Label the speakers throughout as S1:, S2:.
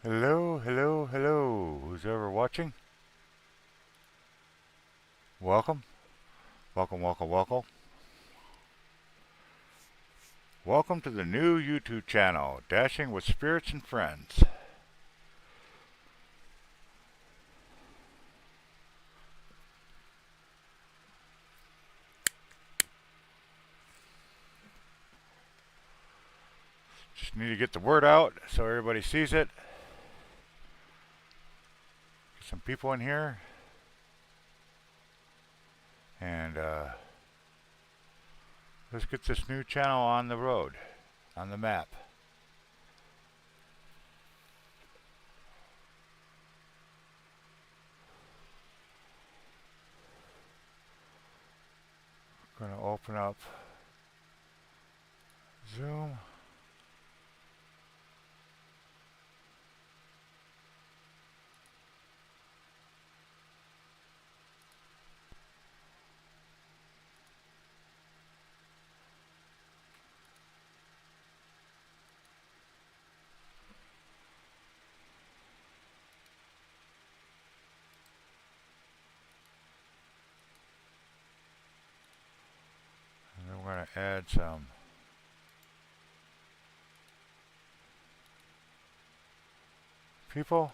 S1: Hello, hello, hello. Who's ever watching? Welcome, welcome, welcome, welcome. Welcome to the new YouTube channel, Dashing with Spirits and Friends. Just need to get the word out so everybody sees it. Get some people in here. And let's get this new channel on the road, on the map. Going to open up Zoom. And then we're going to add some people.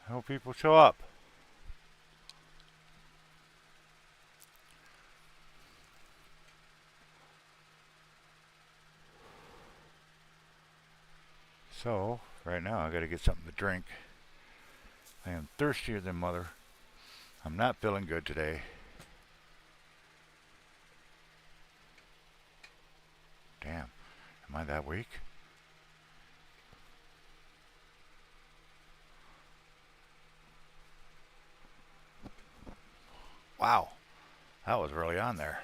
S1: I hope people show up. So, right now I got to get something to drink. I am thirstier than mother. I'm not feeling good today. Damn, am I that weak? Wow, that was really on there.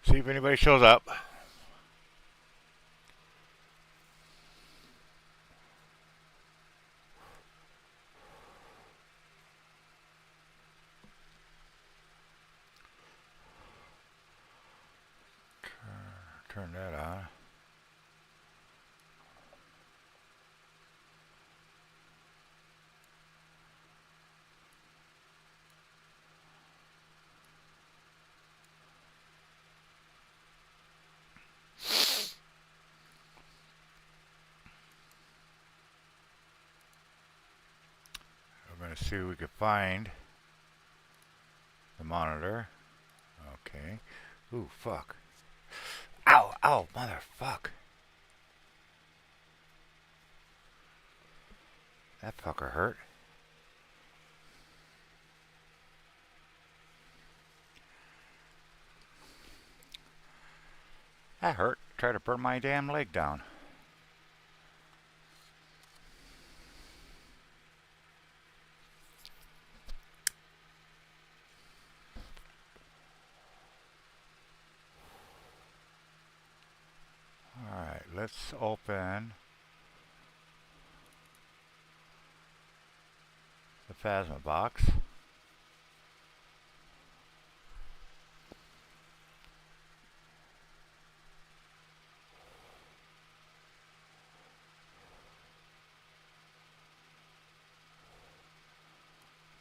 S1: See if anybody shows up. Turn that on. We're going to see if we can find the monitor. Okay. Ooh, fuck. Ow, ow, motherfuck. That fucker hurt. That hurt. Try to burn my damn leg down. Alright, let's open the Phasma box.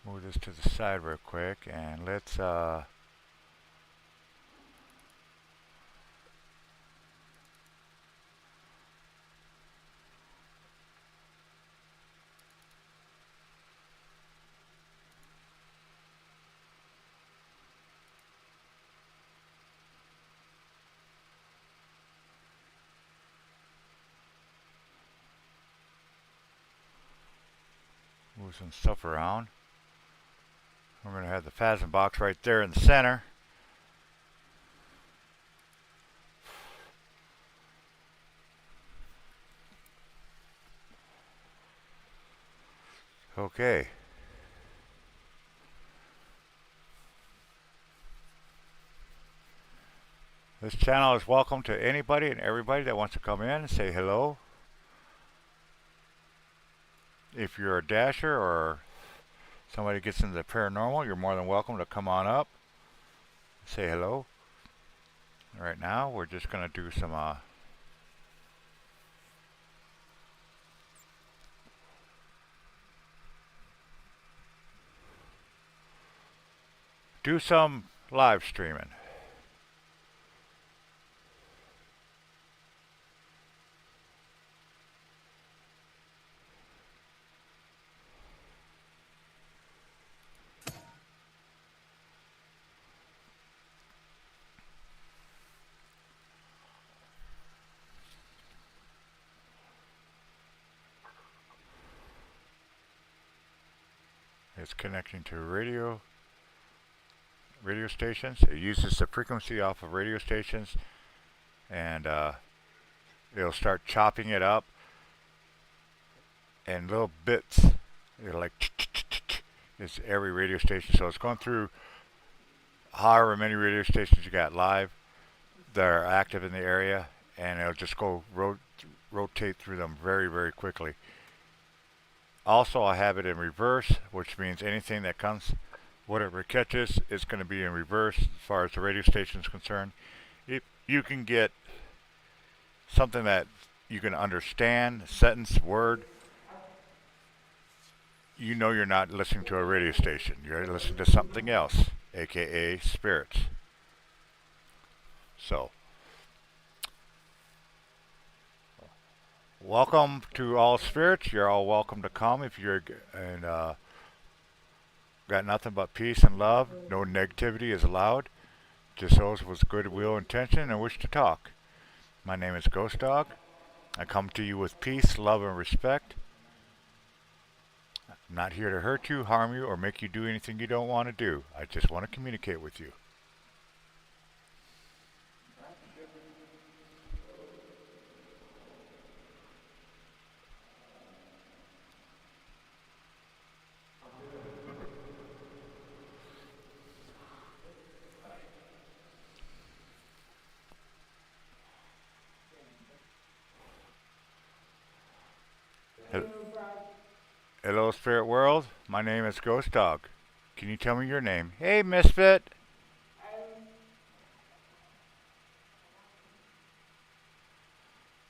S1: Move this to the side real quick and let's some stuff around. We're going to have the phasm box right there in the center. Okay. This channel is welcome to anybody and everybody that wants to come in and say hello. If you're a dasher or somebody gets into the paranormal, you're more than welcome to come on up, say hello. Right now, we're just going to do some live streaming. It's connecting to radio stations. It uses the frequency off of radio stations, and it'll start chopping it up in little bits. It'll like it's every radio station. So it's going through however many radio stations you got live that are active in the area, and it'll just go rotate through them very, very quickly. Also, I have it in reverse, which means anything that comes, whatever it catches, is going to be in reverse as far as the radio station is concerned. If you can get something that you can understand, sentence, word, you know you're not listening to a radio station. You're listening to something else, aka spirits. So, welcome to all spirits. You're all welcome to come if you're got nothing but peace and love. No negativity is allowed. Just those with goodwill, intention, and wish to talk. My name is Ghost Dog. I come to you with peace, love, and respect. I'm not here to hurt you, harm you, or make you do anything you don't want to do. I just want to communicate with you. Hello, Spirit World. My name is Ghost Dog. Can you tell me your name? Hey, Misfit.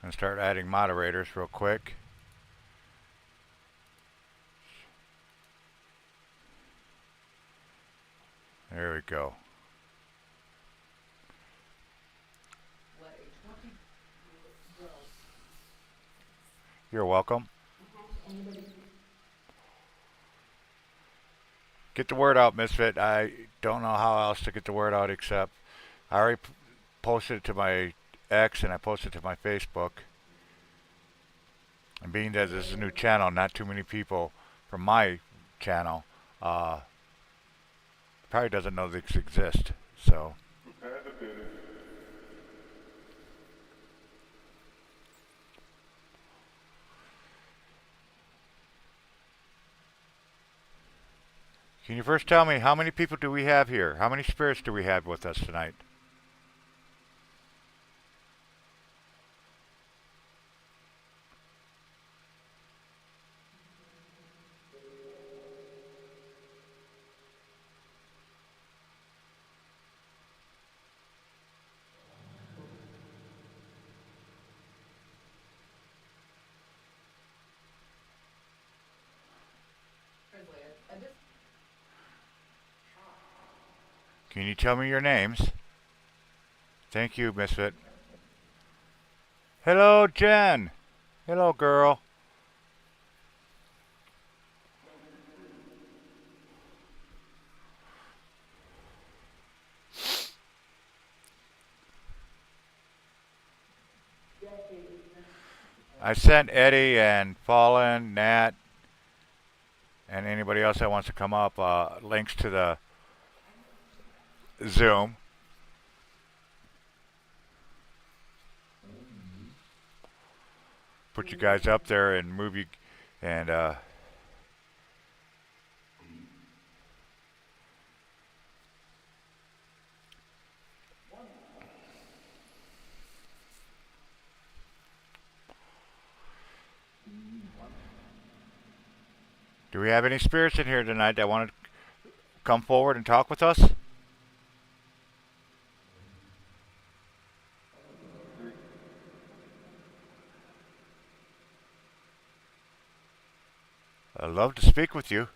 S1: I'm going to start adding moderators real quick. There we go. You're welcome. Get the word out, Misfit. I don't know how else to get the word out except I already posted it to my X and I posted it to my Facebook. And being that this is a new channel, not too many people from my channel probably doesn't know this exists. So. Can you first tell me how many people do we have here? How many spirits do we have with us tonight? Can you tell me your names? Thank you, Misfit. Hello, Jen. Hello, girl. I sent Eddie and Fallen, Nat, And anybody else that wants to come up, links to the Zoom. Put you guys up there and move you. And do we have any spirits in here tonight that want to come forward and talk with us? I'd love to speak with you.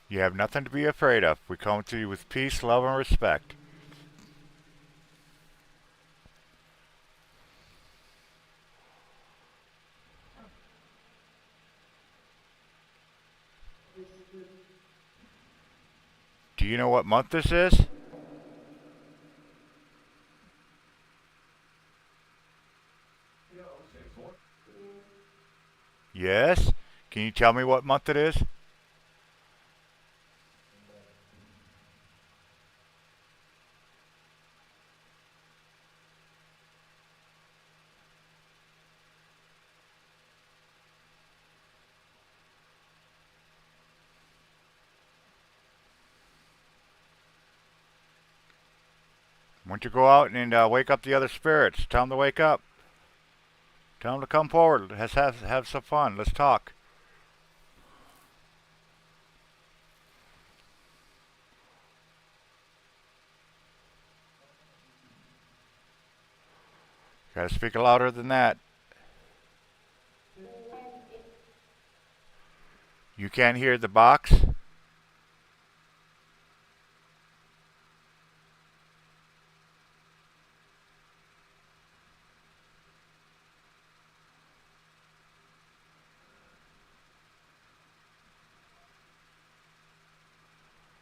S1: You have nothing to be afraid of. We come to you with peace, love, and respect. Do you know what month this is? Yes? Can you tell me what month it is? Why don't you go out and wake up the other spirits? Tell them to wake up. Tell them to come forward. Let's have some fun. Let's talk. Gotta speak louder than that. You can't hear the box?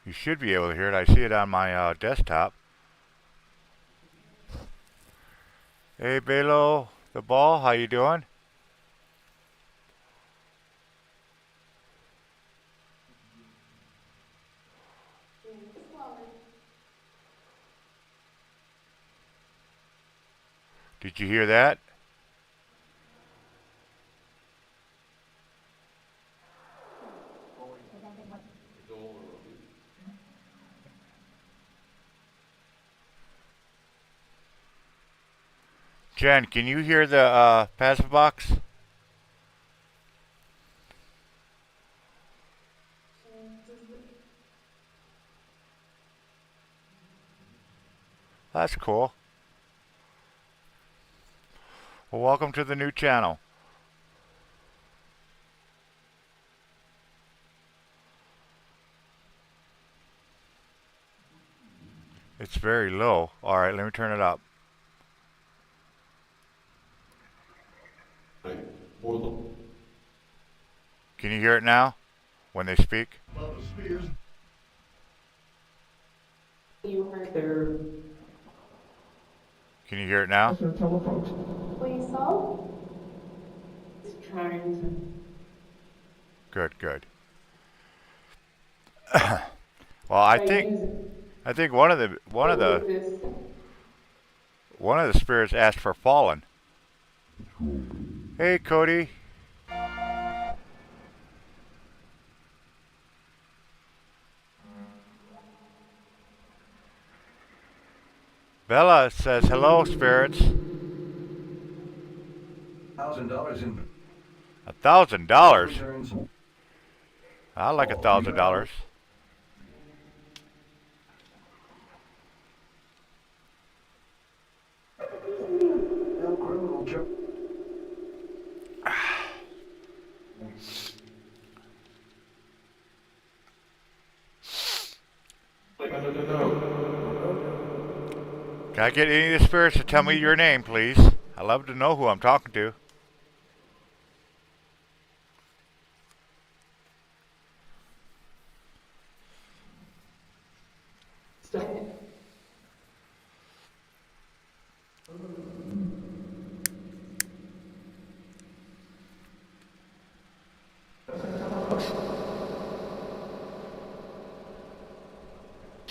S1: You should be able to hear it. I see it on my desktop. Hey, Belo, the ball, how you doing? Did you hear that? Jen, can you hear the passive box? That's cool. Well, welcome to the new channel. It's very low. Alright, let me turn it up. Can you hear it now? When they speak?
S2: You heard their.
S1: Can you hear it now?
S2: We saw. Trying to.
S1: Good, good. Well, I think one of the spirits asked for fallen. Hey, Cody. Bella says hello, spirits.
S3: $1,000 in
S1: $1,000. I like $1,000. Can I get any of the spirits to tell me your name, please? I love to know who I'm talking to.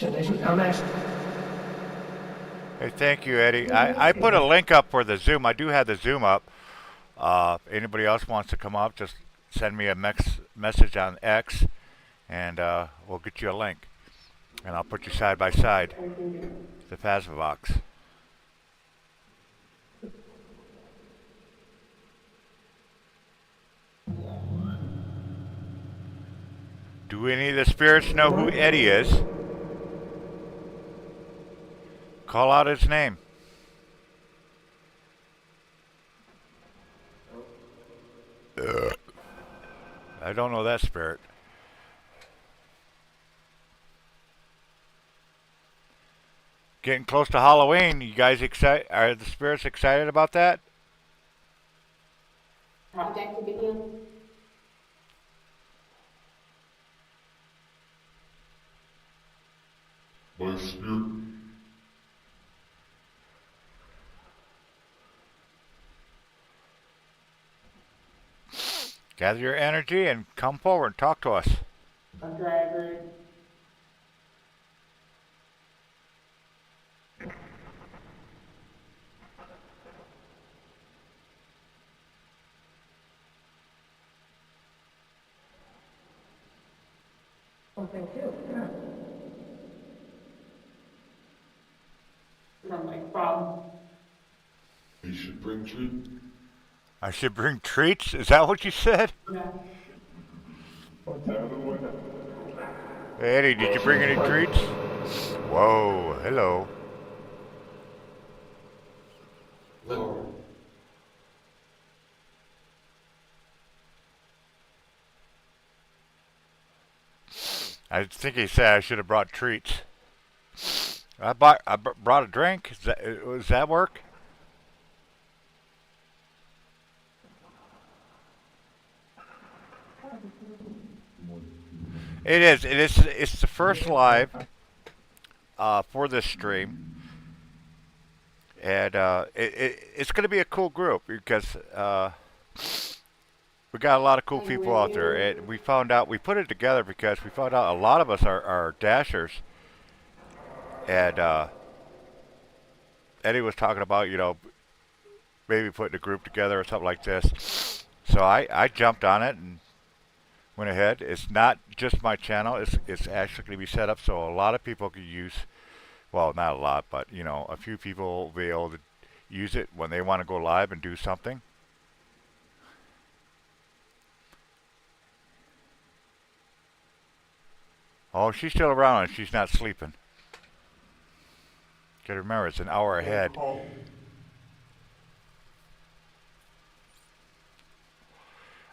S1: Hey, thank you, Eddie. I put a link up for the Zoom. I do have the Zoom up. Anybody else wants to come up, just send me a message on X, and we'll get you a link. And I'll put you side by side, the Phasma box. Do any of the spirits know who Eddie is? Call out his name. I don't know that spirit. Getting close to Halloween. You guys excited? Are the spirits excited about that?
S2: Project to begin.
S4: My spirit.
S1: Gather your energy and come forward and talk to us.
S2: A driver. From like from.
S4: You should bring treat.
S1: I should bring treats? Is that what you said?
S2: Yeah.
S1: Hey, Eddie, did you bring any treats? Whoa, hello. I think he said I should have brought treats. I brought a drink. Does that work? It is. It is. It's the first live for this stream, and it's going to be a cool group because we got a lot of cool people out there. And we found out we put it together because we found out a lot of us are dashers, and Eddie was talking about maybe putting a group together or something like this. So I jumped on it and went ahead. It's not just my channel. It's actually going to be set up so a lot of people can use. Well, not a lot, but a few people will be able to use it when they want to go live and do something. Oh, she's still around and she's not sleeping. Gotta remember, it's an hour ahead.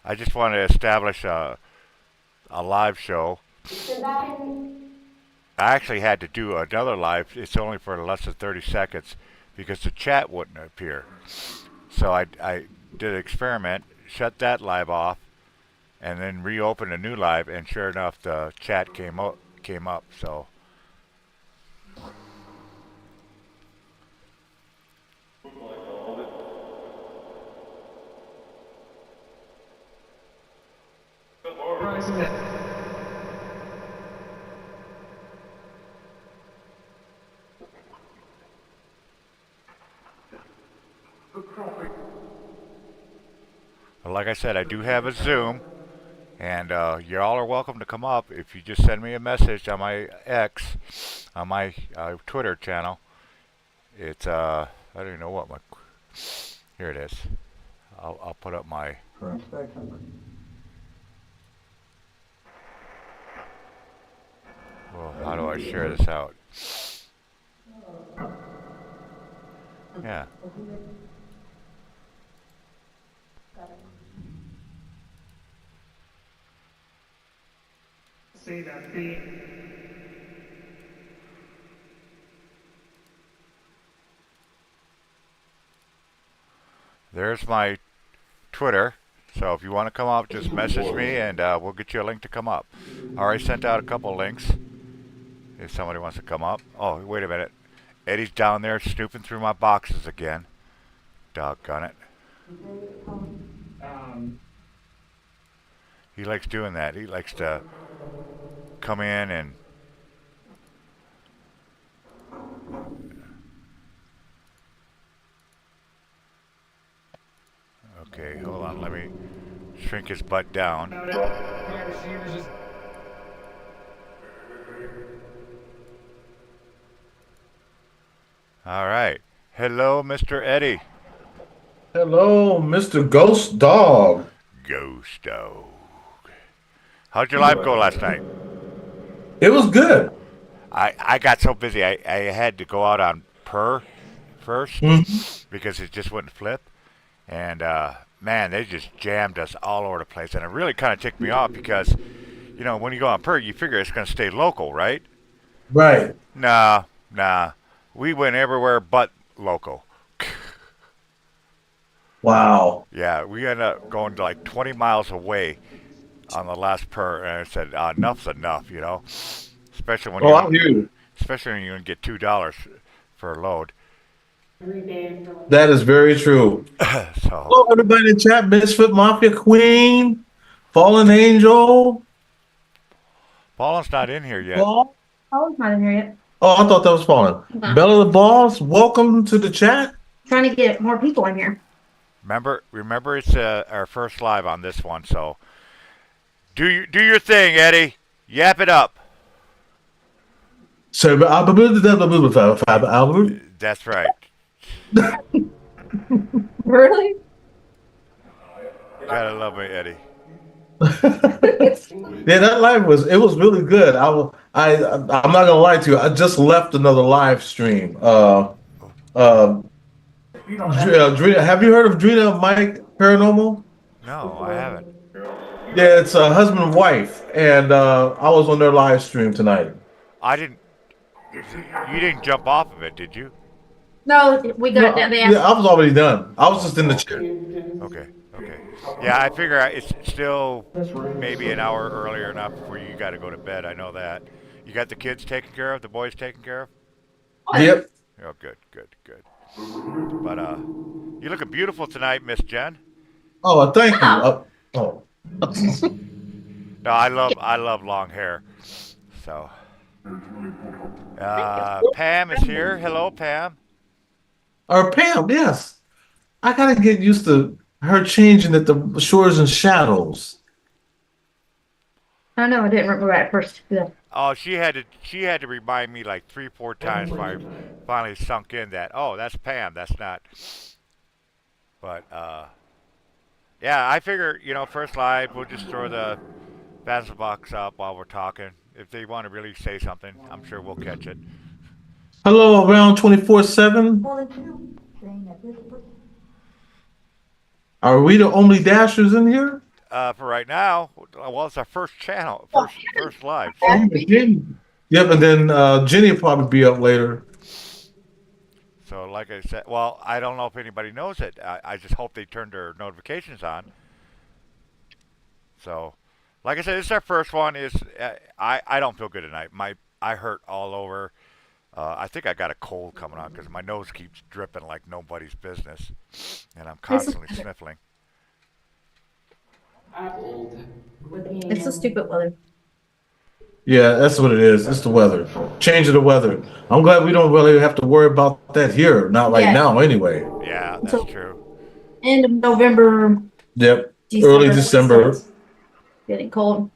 S1: I just want to establish a live show. I actually had to do another live. It's only for less than 30 seconds because the chat wouldn't appear. So I did an experiment, shut that live off, and then reopened a new live, and sure enough, the chat came up. So. But like I said, I do have a Zoom, and y'all are welcome to come up if you just send me a message on my X, on my Twitter channel. It's I don't even know what my. Here it is. I'll put up my. Well, how do I share this out? Yeah.
S5: See that beat.
S1: There's my Twitter. So if you want to come up, just message me and we'll get you a link to come up. I already sent out a couple links if somebody wants to come up. Oh, wait a minute. Eddie's down there snooping through my boxes again. Doggone it. He likes doing that. He likes to come in and Okay, hold on. Let me shrink his butt down. All right. Hello, Mr. Eddie.
S5: Hello, Mr. Ghost Dog.
S1: Ghosto. How'd your live go last night?
S5: It was good.
S1: I got so busy. I had to go out on Purr first
S5: Mhm.
S1: because it just wouldn't flip. And man, they just jammed us all over the place. And it really kind of ticked me off because, when you go on Purr, you figure it's going to stay local, right?
S5: Right.
S1: Nah, nah. We went everywhere but local.
S5: Wow.
S1: Yeah, we ended up going to like 20 miles away on the last Purr, and I said, enough's enough. Especially when
S5: Oh, I
S1: you,
S5: hear you.
S1: especially when you can get $2 for a load.
S2: Every day for like
S5: That is very true.
S1: So
S5: Hello, everybody in chat. Misfit Mafia Queen, Fallen Angel,
S1: Paula's not in here yet.
S5: Ball.
S6: Oh, it's not in here yet.
S5: Oh, I thought that was Fallen.
S6: Okay.
S5: Bella the Boss, welcome to the chat.
S6: Trying to get more people in here.
S1: Remember, it's our first live on this one. So do your thing, Eddie. Yap it up.
S5: So, Albert.
S1: That's right.
S6: Really?
S1: Gotta love me, Eddie.
S5: Yeah, that live was really good. I'm not gonna lie to you. I just left another live stream. Drina, have you heard of Drina Mike Paranormal?
S1: No, I haven't.
S5: Yeah, it's a husband and wife, and I was on their live stream tonight.
S1: I didn't. You didn't jump off of it, did you?
S6: No, we got
S5: No,
S6: they
S5: yeah,
S6: asked.
S5: I was already done. I was just in the
S1: Oh.
S5: chair.
S1: Okay. Okay. Yeah, I figure it's still maybe an hour earlier enough before you got to go to bed. I know that. You got the kids taken care of, the boys taken care of.
S5: Yep.
S1: Oh, good, good, good. But you're looking beautiful tonight, Miss Jen.
S5: Oh, thank you.
S6: Oh.
S5: Oh,
S1: No, I love long hair. So,
S6: Thank you.
S1: Pam is here. Hello, Pam.
S5: or Pam, yes. I gotta get used to her changing at the shores and shadows.
S6: I know I didn't remember at first. Yeah.
S1: Oh, she had to remind me like 3, 4 times before I finally sunk in that. Oh, that's Pam. That's not. But yeah, I figure first live we'll just throw the Basil box up while we're talking. If they want to really say something, I'm sure we'll catch it.
S5: Hello, around 24/7. Are we the only dashers in here?
S1: For right now, well, it's our first channel, first live.
S5: Oh, Jenny. Yep, and then Jenny will probably be up later.
S1: So, like I said, well, I don't know if anybody knows it. I just hope they turn their notifications on. So, like I said, this is our first one. I don't feel good tonight. I hurt all over. I think I got a cold coming on because my nose keeps dripping like nobody's business, and I'm constantly sniffling.
S6: It's the stupid weather.
S5: Yeah, that's what it is. It's the weather. Change of the weather. I'm glad we don't really have to worry about that here. Not right
S6: Yeah.
S5: now, anyway.
S1: Yeah, that's
S6: So-
S1: true.
S6: End of November,
S5: Yep.
S6: December.
S5: Early December.
S6: Getting cold.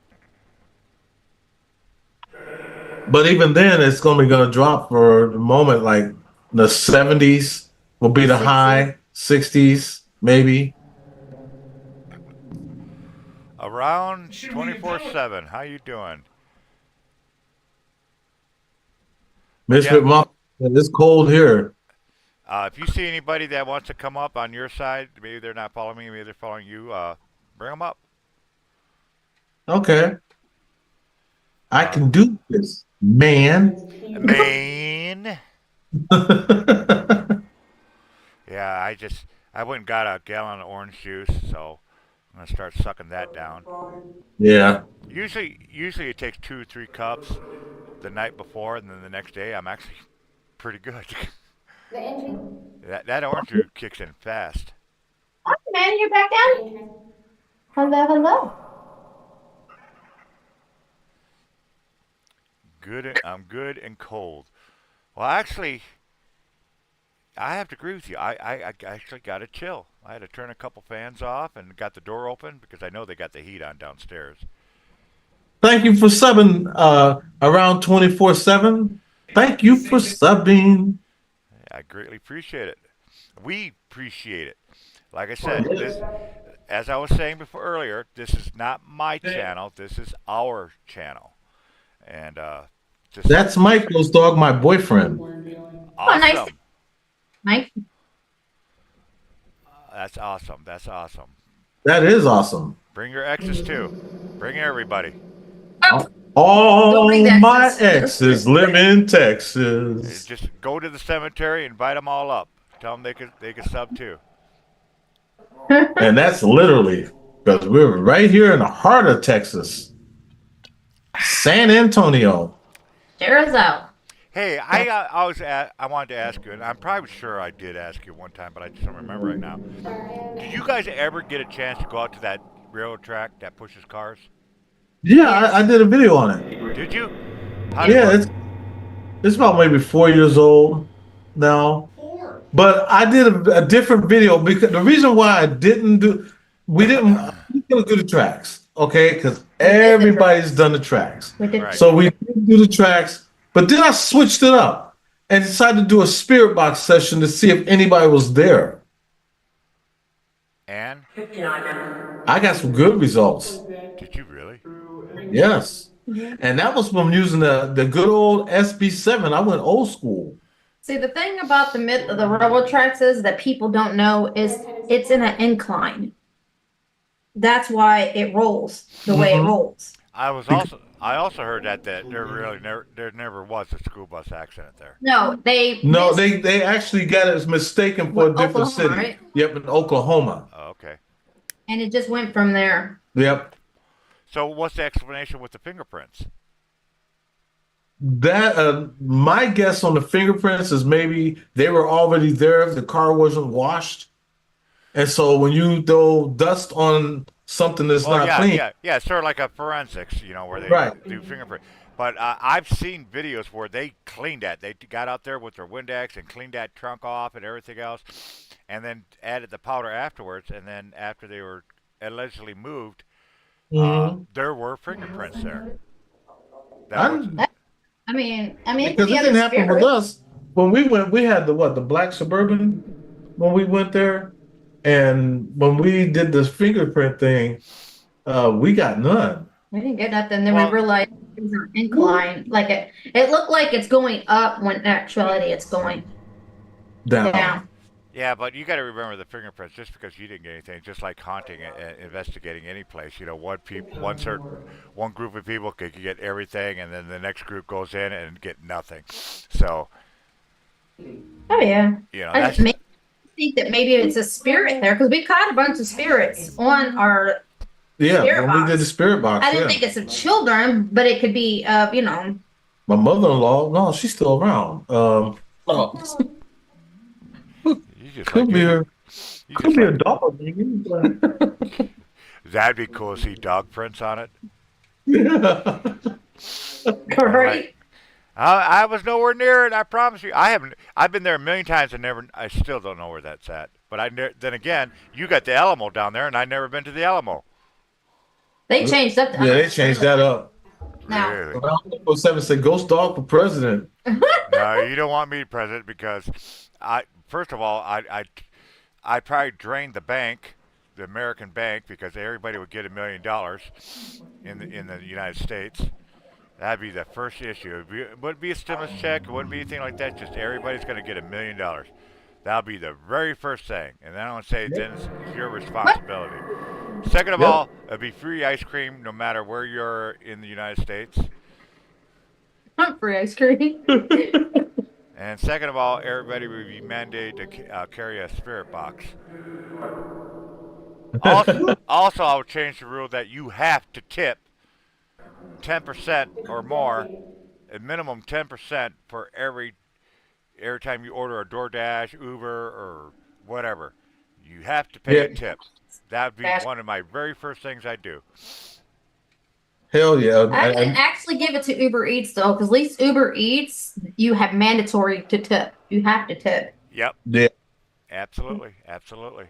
S5: But even then, it's gonna drop for the moment. Like the 70s will be the
S6: 60s.
S5: high, 60s maybe.
S1: Around 24/7. How you doing?
S5: Misfit Mom, it's cold here.
S1: If you see anybody that wants to come up on your side, maybe they're not following me, maybe they're following you. Bring them up.
S5: Okay, I can do this, man.
S1: Man. Yeah, I went and got a gallon of orange juice, so I'm gonna start sucking that down.
S5: Yeah.
S1: Usually it takes 2 or 3 cups the night before, and then the next day I'm actually pretty good.
S2: the engine.
S1: that orange juice kicks in fast.
S6: Hi, man, you're back down. Hello, hello.
S1: I'm good and cold. Well, actually, I have to agree with you. I actually got to chill. I had to turn a couple fans off and got the door open because I know they got the heat on downstairs.
S5: Thank you for subbing around 24/7. Thank you for subbing.
S1: I greatly appreciate it. We appreciate it. Like I said, this, as I was saying before earlier, this is not my channel. This is our channel, and just
S5: That's Michael's dog, my boyfriend.
S6: Oh, nice.
S1: awesome.
S6: Mike.
S1: That's awesome. That's awesome.
S5: That is awesome.
S1: Bring your exes too. Bring everybody.
S5: All
S6: Don't bring the
S5: my
S6: exes.
S5: exes live in Texas.
S1: Just go to the cemetery, invite them all up. Tell them they could sub too.
S5: And that's literally because we're right here in the heart of Texas. San Antonio.
S6: Share us out.
S1: Hey, I wanted to ask you, and I'm probably sure I did ask you one time, but I just don't remember right now. Did you guys ever get a chance to go out to that railroad track that pushes cars?
S5: Yeah, I did a video on it.
S1: Did you? How did
S5: Yeah,
S1: it work?
S5: it's about maybe 4 years old now. But I did a different video because the reason why I didn't do, we didn't do the tracks, okay? Because everybody's done the tracks.
S6: We did.
S1: Right.
S5: So we didn't do the tracks, but then I switched it up and decided to do a spirit box session to see if anybody was there.
S1: And
S5: I got some good results.
S1: did you really?
S5: Yes. And that was from using the good old SB7. I went old school.
S6: See, the thing about the myth of the railroad tracks is that people don't know is it's in an incline. That's why it rolls the way it rolls.
S1: I also heard that there never was a school bus accident there.
S6: No, they
S5: No,
S6: missed-
S5: they actually got it mistaken for a different
S6: Oklahoma,
S5: city.
S6: right?
S5: Yep, in Oklahoma.
S1: Oh, okay.
S6: and it just went from there.
S5: Yep.
S1: So what's the explanation with the fingerprints?
S5: That my guess on the fingerprints is maybe they were already there if the car wasn't washed. And so when you throw dust on something that's
S1: Well,
S5: not
S1: yeah,
S5: clean,
S1: yeah, sort of like a forensics, where they
S5: Right.
S1: do fingerprint. But I've seen videos where they cleaned that. They got out there with their Windex and cleaned that trunk off and everything else, and then added the powder afterwards. And then after they were allegedly moved, there were fingerprints there. That was,
S6: I mean, it's
S5: because
S6: the
S5: it
S6: other
S5: didn't happen with
S6: spirit.
S5: us. When we went, we had the black Suburban when we went there. And when we did this fingerprint thing, we got none.
S6: We didn't get nothing. Then
S1: Well-
S6: we realized it was an incline. Like it looked like it's going up when in actuality it's going
S5: Down.
S6: down.
S1: yeah, but you got to remember the fingerprints. Just because you didn't get anything, just like haunting and investigating any place. One group of people could get everything, and then the next group goes in and get nothing. So
S6: Oh yeah. I
S1: that's
S6: just think that maybe it's a spirit there because we caught a bunch of spirits on our.
S5: Yeah,
S6: Spirit
S5: when we
S6: box.
S5: did the spirit box.
S6: I didn't
S5: yeah.
S6: think it's of children, but it could be
S5: My mother-in-law, no, she's still around.
S1: you just
S5: Could
S1: like
S5: be
S1: you
S5: a
S1: just like-
S5: dog. Maybe.
S1: That'd be cool to see dog prints on it.
S5: Yeah.
S6: right.
S1: I was nowhere near it. I promise you. I've been there a million times and I still don't know where that's at. But then again, you got the Alamo down there, and I've never been to the Alamo.
S6: They changed up.
S5: Yeah, they changed that up.
S6: Now.
S1: Really?
S5: Around 07 said ghost dog for president.
S1: No, you don't want me president because first of all, I probably drained the bank, the American bank, because everybody would get $1 million in the United States. That'd be the first issue. It wouldn't be a stimulus check. It wouldn't be anything like that. Just everybody's going to get $1 million. That'll be the very first thing. And then I want to say, then it's your responsibility. Second of all, it'll be free ice cream no matter where you're in the United States.
S6: I'm free ice cream.
S1: And second of all, everybody will be mandated to carry a spirit box. Also, I would change the rule that you have to tip 10% or more, a minimum 10% for every time you order a DoorDash, Uber, or whatever. You have to pay a tip. That would be one of my very first things I do.
S5: Hell yeah.
S6: I can actually give it to Uber Eats though, because at least Uber Eats you have mandatory to tip. You have to tip.
S1: Yep.
S5: Yeah.
S1: Absolutely. Absolutely.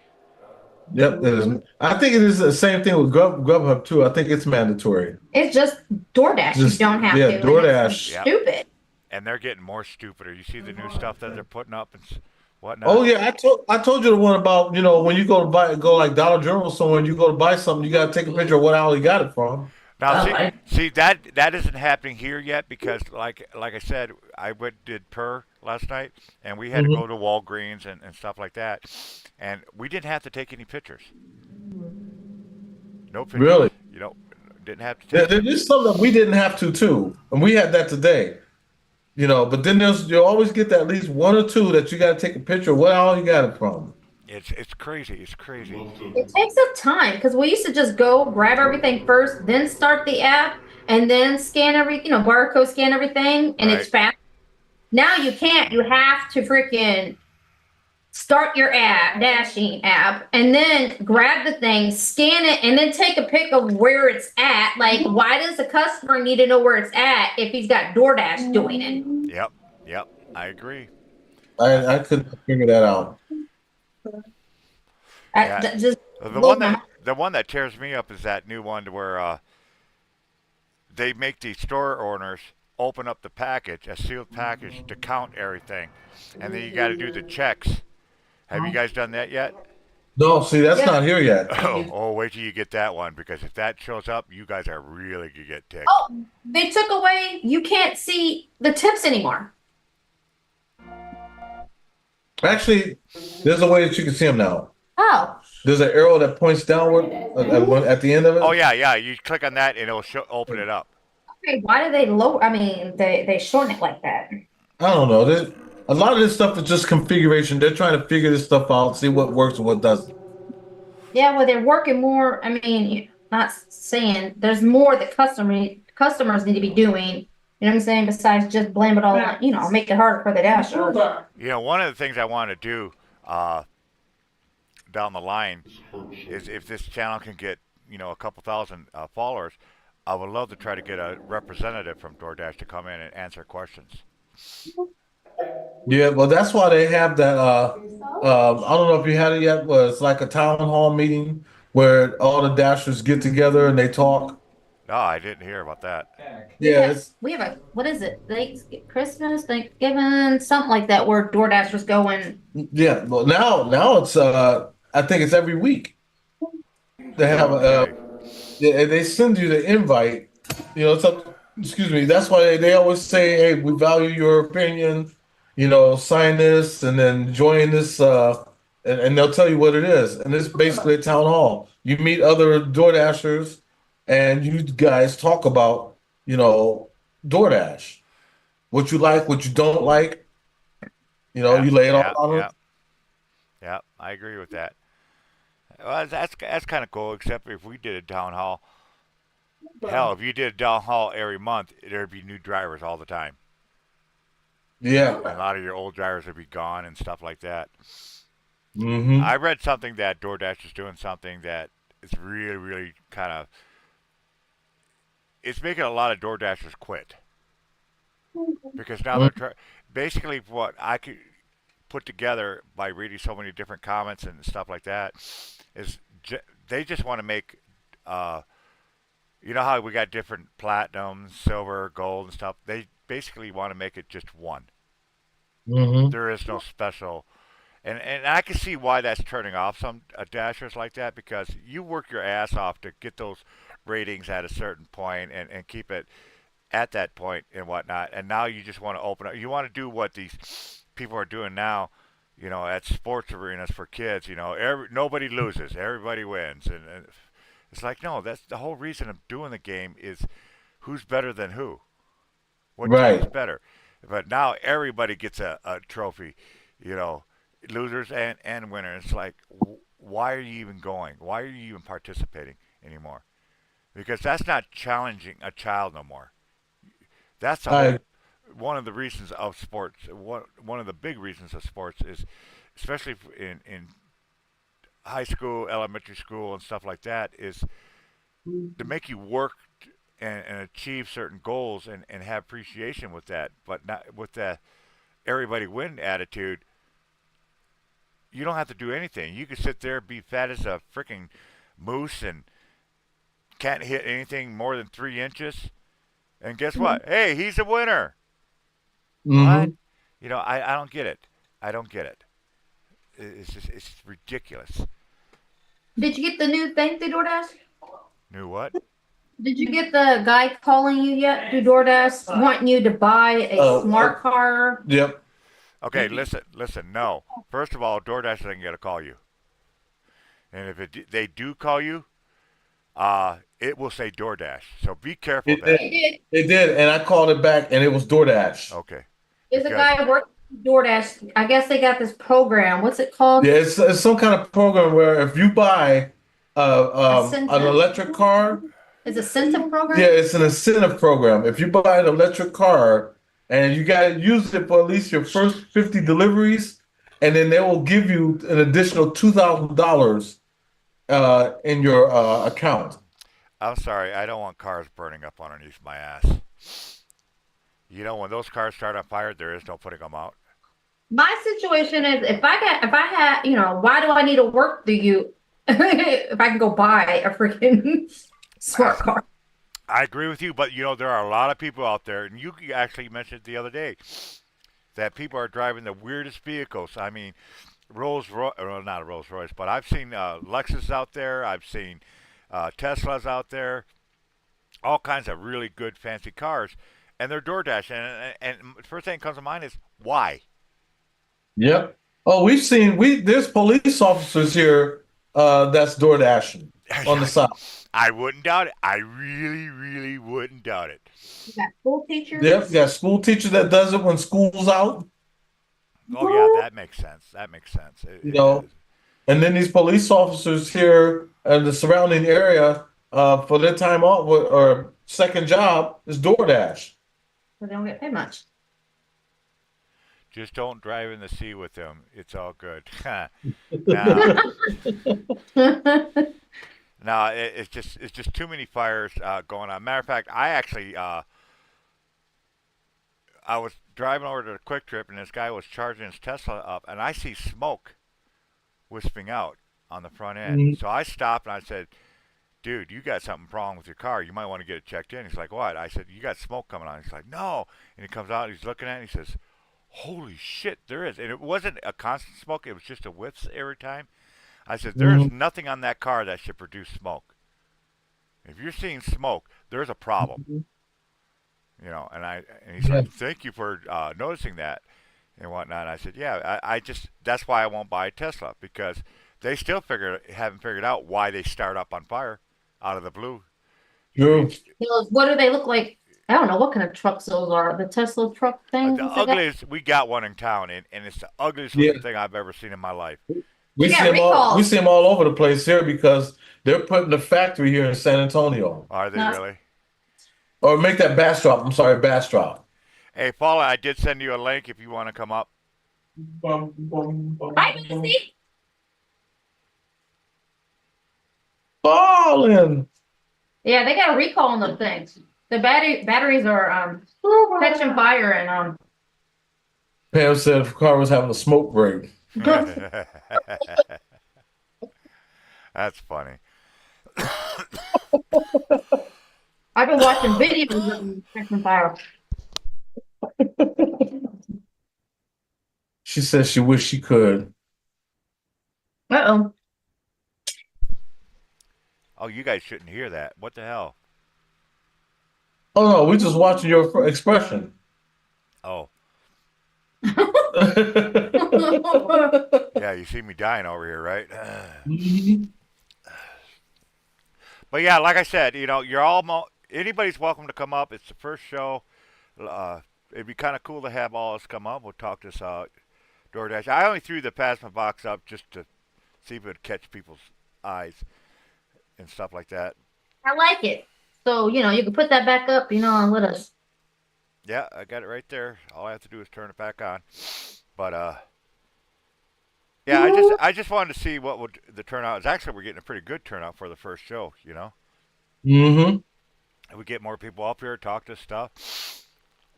S5: Yep, it is. I think it is the same thing with Grubhub too. I think it's mandatory.
S6: It's just DoorDash. You
S5: Just
S6: don't have
S5: yeah,
S6: to, and it's
S5: DoorDash.
S1: Yep.
S6: stupid.
S1: And they're getting more stupider. You see the new stuff that they're putting up and
S5: Oh
S1: whatnot.
S5: yeah, I told you the one about when you go like Dollar General somewhere and you go to buy something, you got to take a picture of what aisle you got it from.
S1: Now,
S6: Oh,
S1: see that isn't happening here yet because, like I said, I did per last night, and we had to
S5: Mhm.
S1: go to Walgreens and stuff like that, and we didn't have to take any pictures. No pictures.
S5: Really?
S1: You know, didn't have to
S5: There,
S1: take
S5: there-
S1: any.
S5: there's something that we didn't have to too, and we had that today. But then you always get that at least one or two that you got to take a picture of what aisle you got it from.
S1: It's crazy. It's
S4: I'd
S1: crazy.
S4: love
S6: it
S4: to.
S6: takes up time because we used to just go grab everything first, then start the app, and then scan barcode scan everything, and it's
S1: Right.
S6: fast. Now you can't. You have to freaking start your app, dashing app, and then grab the thing, scan it, and then take a pic of where it's at. Like, why does the customer need to know where it's at if he's got DoorDash doing it?
S1: Yep. Yep. I agree. Uh,
S5: I couldn't figure that out.
S1: yeah.
S6: That just
S1: The
S6: blows
S1: one
S6: my
S1: that
S6: mind.
S1: the one that tears me up is that new one where they make the store owners open up the package, a sealed package, to count everything, and then you got to do the checks. Have you guys done that yet?
S5: No, see, that's
S6: Yeah.
S5: not here yet.
S1: Oh, wait till you get that one because if that shows up, you guys are really gonna get ticked.
S6: Oh, they took away. You can't see the tips anymore.
S5: Actually, there's a way that you can see them now.
S6: Oh,
S5: There's an arrow that points downward at the end of
S1: Oh
S5: it.
S1: yeah, yeah. You click on that and it'll open it up.
S6: okay. Why do they lower? I mean, they shorten it like that.
S5: I don't know. A lot of this stuff is just configuration. They're trying to figure this stuff out, see what works and what doesn't.
S6: Yeah, well, they're working more. I mean, not saying there's more that customers need to be doing. You know what I'm saying? Besides just blame it all on, make it harder for the dashers.
S1: One of the things I want to do uh, down the line
S4: It's heart
S1: is
S4: shaking.
S1: if this channel can get a couple thousand followers, I would love to try to get a representative from DoorDash to come in and answer questions.
S5: Yeah, well, that's why they have that. I don't know if you had it yet, but it's like a town hall meeting where all the dashers get together and they talk.
S1: No, I didn't hear about that.
S5: Yeah, it's
S6: We have a what is it? Christmas, Thanksgiving, something like that, where DoorDashers go and
S5: yeah. Well, now it's I think it's every week. They have
S1: Okay.
S5: yeah, they send you the invite. It's up. Excuse me. That's why they always say, "Hey, we value your opinion. Sign this and then join this." And they'll tell you what it is. And it's basically a town hall. You meet other DoorDashers, and you guys talk about, DoorDash, what you like, what you don't like.
S1: Yeah,
S5: You lay it all
S1: yeah,
S5: out on.
S1: yeah, yeah. I agree with that. Well, that's kind of cool. Except if we did a town hall, hell, if you did a town hall every month, there'd be new drivers all the time.
S5: Yeah.
S1: And a lot of your old drivers would be gone and stuff like that.
S5: Mm-hmm.
S1: I read something that DoorDash is doing something that is really, really kind of. It's making a lot of DoorDashers quit because now basically what I could put together by reading so many different comments and stuff like that is they just want to make. Uh, you know how we got different platinum, silver, gold, and stuff. They basically want to make it just one.
S5: Mm-hmm.
S1: There is no special. And I can see why that's turning off some dashers like that because you work your ass off to get those ratings at a certain point and keep it at that point and whatnot. And now you just want to open up. You want to do what these people are doing now, at sports arenas for kids. Nobody loses, everybody wins, and it's like no, that's the whole reason of doing the game is who's better than who, what team's
S5: Right.
S1: better. But now everybody gets a trophy, you know, losers and winners. It's like, why are you even going? Why are you even participating anymore? Because that's not challenging a child no more. That's the whole
S5: I
S1: one of the reasons of sports. One of the big reasons of sports is, especially in high school, elementary school, and stuff like that, is to make you work and achieve certain goals and have appreciation with that, but not with the everybody win attitude. You don't have to do anything. You can sit there, be fat as a freaking moose, and can't hit anything more than 3 inches. And guess what? Hey, he's a winner. What?
S5: Mm-hmm.
S1: I don't get it. I don't get it. It's ridiculous.
S6: Did you get the new thing through DoorDash?
S1: New what?
S6: Did you get the guy calling you yet through DoorDash wanting you to buy a smart car?
S5: Yep.
S1: Okay, listen. No. First of all, DoorDash doesn't get to call you, and if they do call you, it will say DoorDash. So be careful of
S5: It
S1: that.
S5: did. It did, and I called it back, and it was DoorDash.
S1: Okay.
S6: There's a guy working for DoorDash. I guess they got this program. What's it called?
S5: Yeah, it's some kind of program where if you buy an electric car,
S6: It's a Centum program?
S5: yeah, it's an incentive program. If you buy an electric car and you got to use it for at least your first 50 deliveries, and then they will give you an additional $2,000 in your account.
S1: I'm sorry. I don't want cars burning up underneath my ass. When those cars start on fire, there is no putting them out.
S6: My situation is if I had, why do I need to work through you if I can go buy a freaking smart car?
S1: I agree with you, but there are a lot of people out there, and you actually mentioned the other day that people are driving the weirdest vehicles. I mean, Rolls Royce, well, not a Rolls Royce, but I've seen Lexus out there. I've seen Teslas out there, all kinds of really good fancy cars, and they're DoorDash. And the first thing that comes to mind is why?
S5: Yep. Oh, there's police officers here that's door dashing on the side.
S1: I wouldn't doubt it. I really, really wouldn't doubt it.
S6: You got school teachers?
S5: Yep, you got school teachers that does it when school's out.
S1: Oh yeah, that makes sense. That makes sense.
S5: And then these police officers here in the surrounding area for their time off or second job is DoorDash.
S6: So they don't get paid much.
S1: Just don't drive in the sea with them. It's all good. No, it's just too many fires going on. Matter of fact, I actually I was driving over to the Quick Trip, and this guy was charging his Tesla up, and I see smoke wisping out on the front end.
S5: Mhm.
S1: So I stopped and I said, "Dude, you got something wrong with your car. You might want to get it checked in." He's like, "What?" I said, "You got smoke coming on." He's like, "No." And he comes out, he's looking at it, and he says, "Holy shit, there is." And it wasn't a constant smoke, it was just a whiffs every time. I said, "There's nothing on that car that should produce smoke. If you're seeing smoke, there's a problem." And he's like, "Thank you for noticing that and whatnot." And I said, "Yeah, I just that's why I won't buy a Tesla, because they still haven't figured out why they start up on fire out of the blue."
S5: True.
S6: What do they look like? I don't know what kind of trucks those are. The Tesla truck thing?
S1: The ugliest, we got one in town, and it's the ugliest looking thing I've ever seen in my life.
S5: We see them all over the place here because they're putting the factory here in San Antonio.
S1: Are they really?
S5: Or make that Bastrop. I'm sorry, Bastrop.
S1: Hey, Paula, I did send you a link if you want to come up.
S6: Hi, Lucy.
S5: Falling.
S6: Yeah, they got a recall on those things. The batteries are catching fire and
S5: Pam said the car was having a smoke break.
S1: That's funny.
S6: I've been watching videos of them catching fire.
S5: She says she wished she could.
S6: Uh-oh.
S1: Oh, you guys shouldn't hear that. What the hell?
S5: Oh no, we're just watching your expression.
S1: Oh. Yeah, you see me dying over here, right? But yeah, like I said, you're all anybody's welcome to come up. It's the first show. It'd be kind of cool to have all us come up. We'll talk this DoorDash. I only threw the Pasma box up just to see if it would catch people's eyes and stuff like that.
S6: I like it. So, you can put that back up, and let us.
S1: Yeah, I got it right there. All I have to do is turn it back on. But yeah, I just wanted to see what would the turnout is. Actually, we're getting a pretty good turnout for the first show,
S5: Mm-hmm.
S1: We get more people up here, talk to stuff.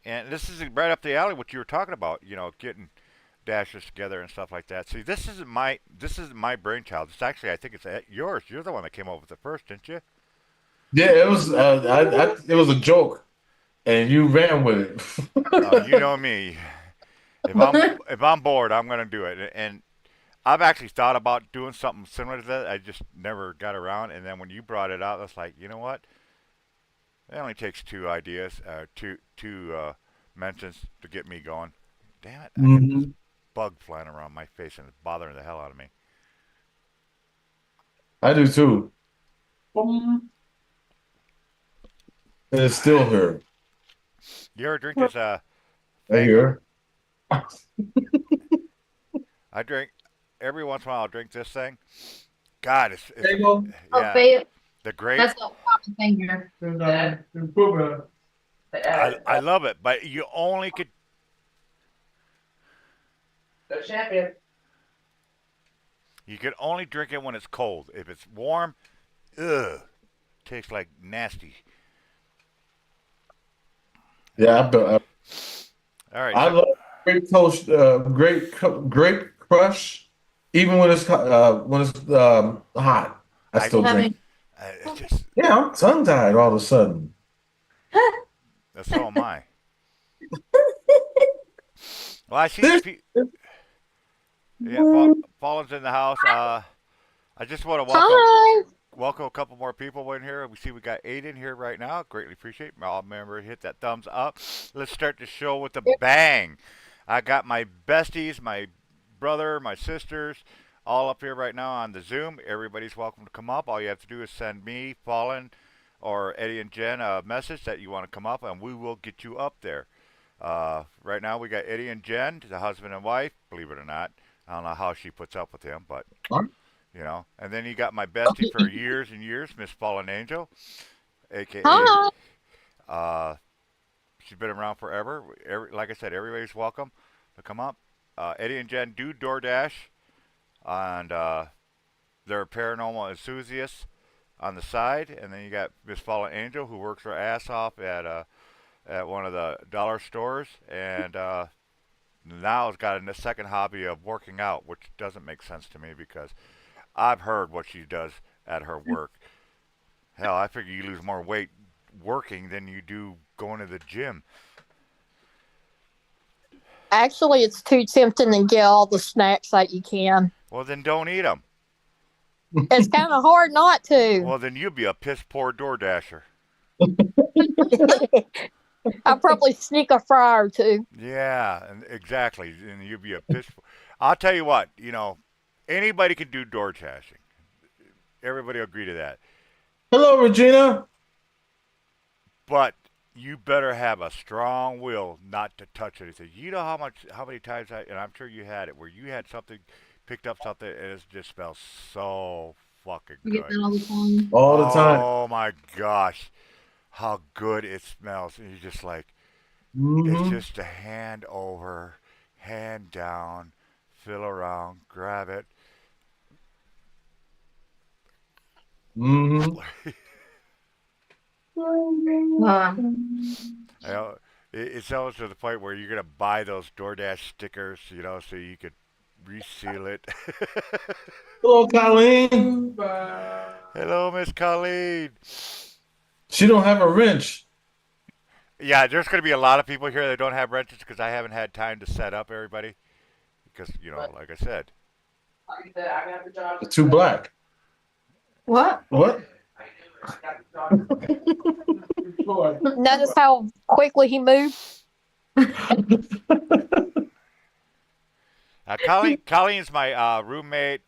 S1: And this is right up the alley what you were talking about, getting dashers together and stuff like that. See, this isn't my brainchild. It's actually, I think it's yours. You're the one that came up with it first, didn't you?
S5: Yeah, it was. It was a joke, and you ran with it.
S1: You know me. If I'm bored, I'm gonna do it. And I've actually thought about doing something similar to that. I just never got around. And then when you brought it out, it's like, you know what? It only takes two ideas, two mentions to get me going. Damn it! I got this
S5: Mhm.
S1: bug flying around my face and it's bothering the hell out of me.
S5: I do too. And it's still here.
S1: You ever drink this
S5: I
S1: Fango?
S5: hear.
S1: I drink every once in a while. I'll drink this thing. God, it's
S5: There you go.
S6: Oh,
S1: yeah,
S6: babe,
S1: the grape.
S6: that's a common thing here.
S1: I love it, but you only could.
S7: The champion.
S1: You can only drink it when it's cold. If it's warm, ugh, tastes like nasty.
S5: Yeah,
S1: All right,
S5: I
S1: so
S5: love grape toast, grape crush. Even when it's hot, I
S1: I-
S5: still drink.
S1: it's just
S5: Yeah, I'm tongue tied all of a sudden.
S1: so am I. Well, I see.
S5: There's-
S1: Yeah, Fallen's in the house. I just want to
S6: Hi.
S1: welcome a couple more people in here. We got 8 in here right now. Greatly appreciate. All remember hit that thumbs up. Let's start the show with a bang. I got my besties, my brother, my sisters, all up here right now on the Zoom. Everybody's welcome to come up. All you have to do is send me, Fallen, or Eddie and Jen a message that you want to come up, and we will get you up there. Right now we got Eddie and Jen, the husband and wife. Believe it or not, I don't know how she puts up with him, but and then you got my bestie for years and years, Miss Fallen Angel, aka.
S6: Hi.
S1: She's been around forever. Like I said, everybody's welcome to come up. Eddie and Jen do DoorDash, and they're paranormal enthusiasts on the side. And then you got Miss Fallen Angel, who works her ass off at one of the dollar stores, and now has got a second hobby of working out, which doesn't make sense to me because I've heard what she does at her work. Hell, I figure you lose more weight working than you do going to the gym.
S8: Actually, it's too tempting to get all the snacks that you can.
S1: Well, then don't eat them.
S8: It's kind of hard not to.
S1: Well, then you'll be a piss poor DoorDasher.
S8: I'll probably sneak a fry or two.
S1: Yeah, and exactly. And you'll be a piss. I'll tell you what. Anybody can do DoorDashing. Everybody will agree to that.
S5: Hello, Regina.
S1: But you better have a strong will not to touch anything. You know how many times and I'm sure you had it, where you had picked up something, and it just smells so fucking
S6: You
S1: good.
S6: get that all the time.
S5: All the time.
S1: Oh my gosh, how good it smells! And you're just like,
S5: Mhm.
S1: it's just a hand over, hand down, feel around, grab it.
S5: Mhm.
S1: It's almost to the point where you're gonna buy those DoorDash stickers, so you could reseal it.
S5: Hello, Colleen.
S1: Hello, Miss Colleen.
S5: She don't have a wrench.
S1: Yeah, there's gonna be a lot of people here that don't have wrenches because I haven't had time to set up everybody. Because like I said,
S7: I got the job.
S5: It's too black.
S6: What?
S5: What?
S8: Notice how quickly he moved?
S1: Colleen's my roommate.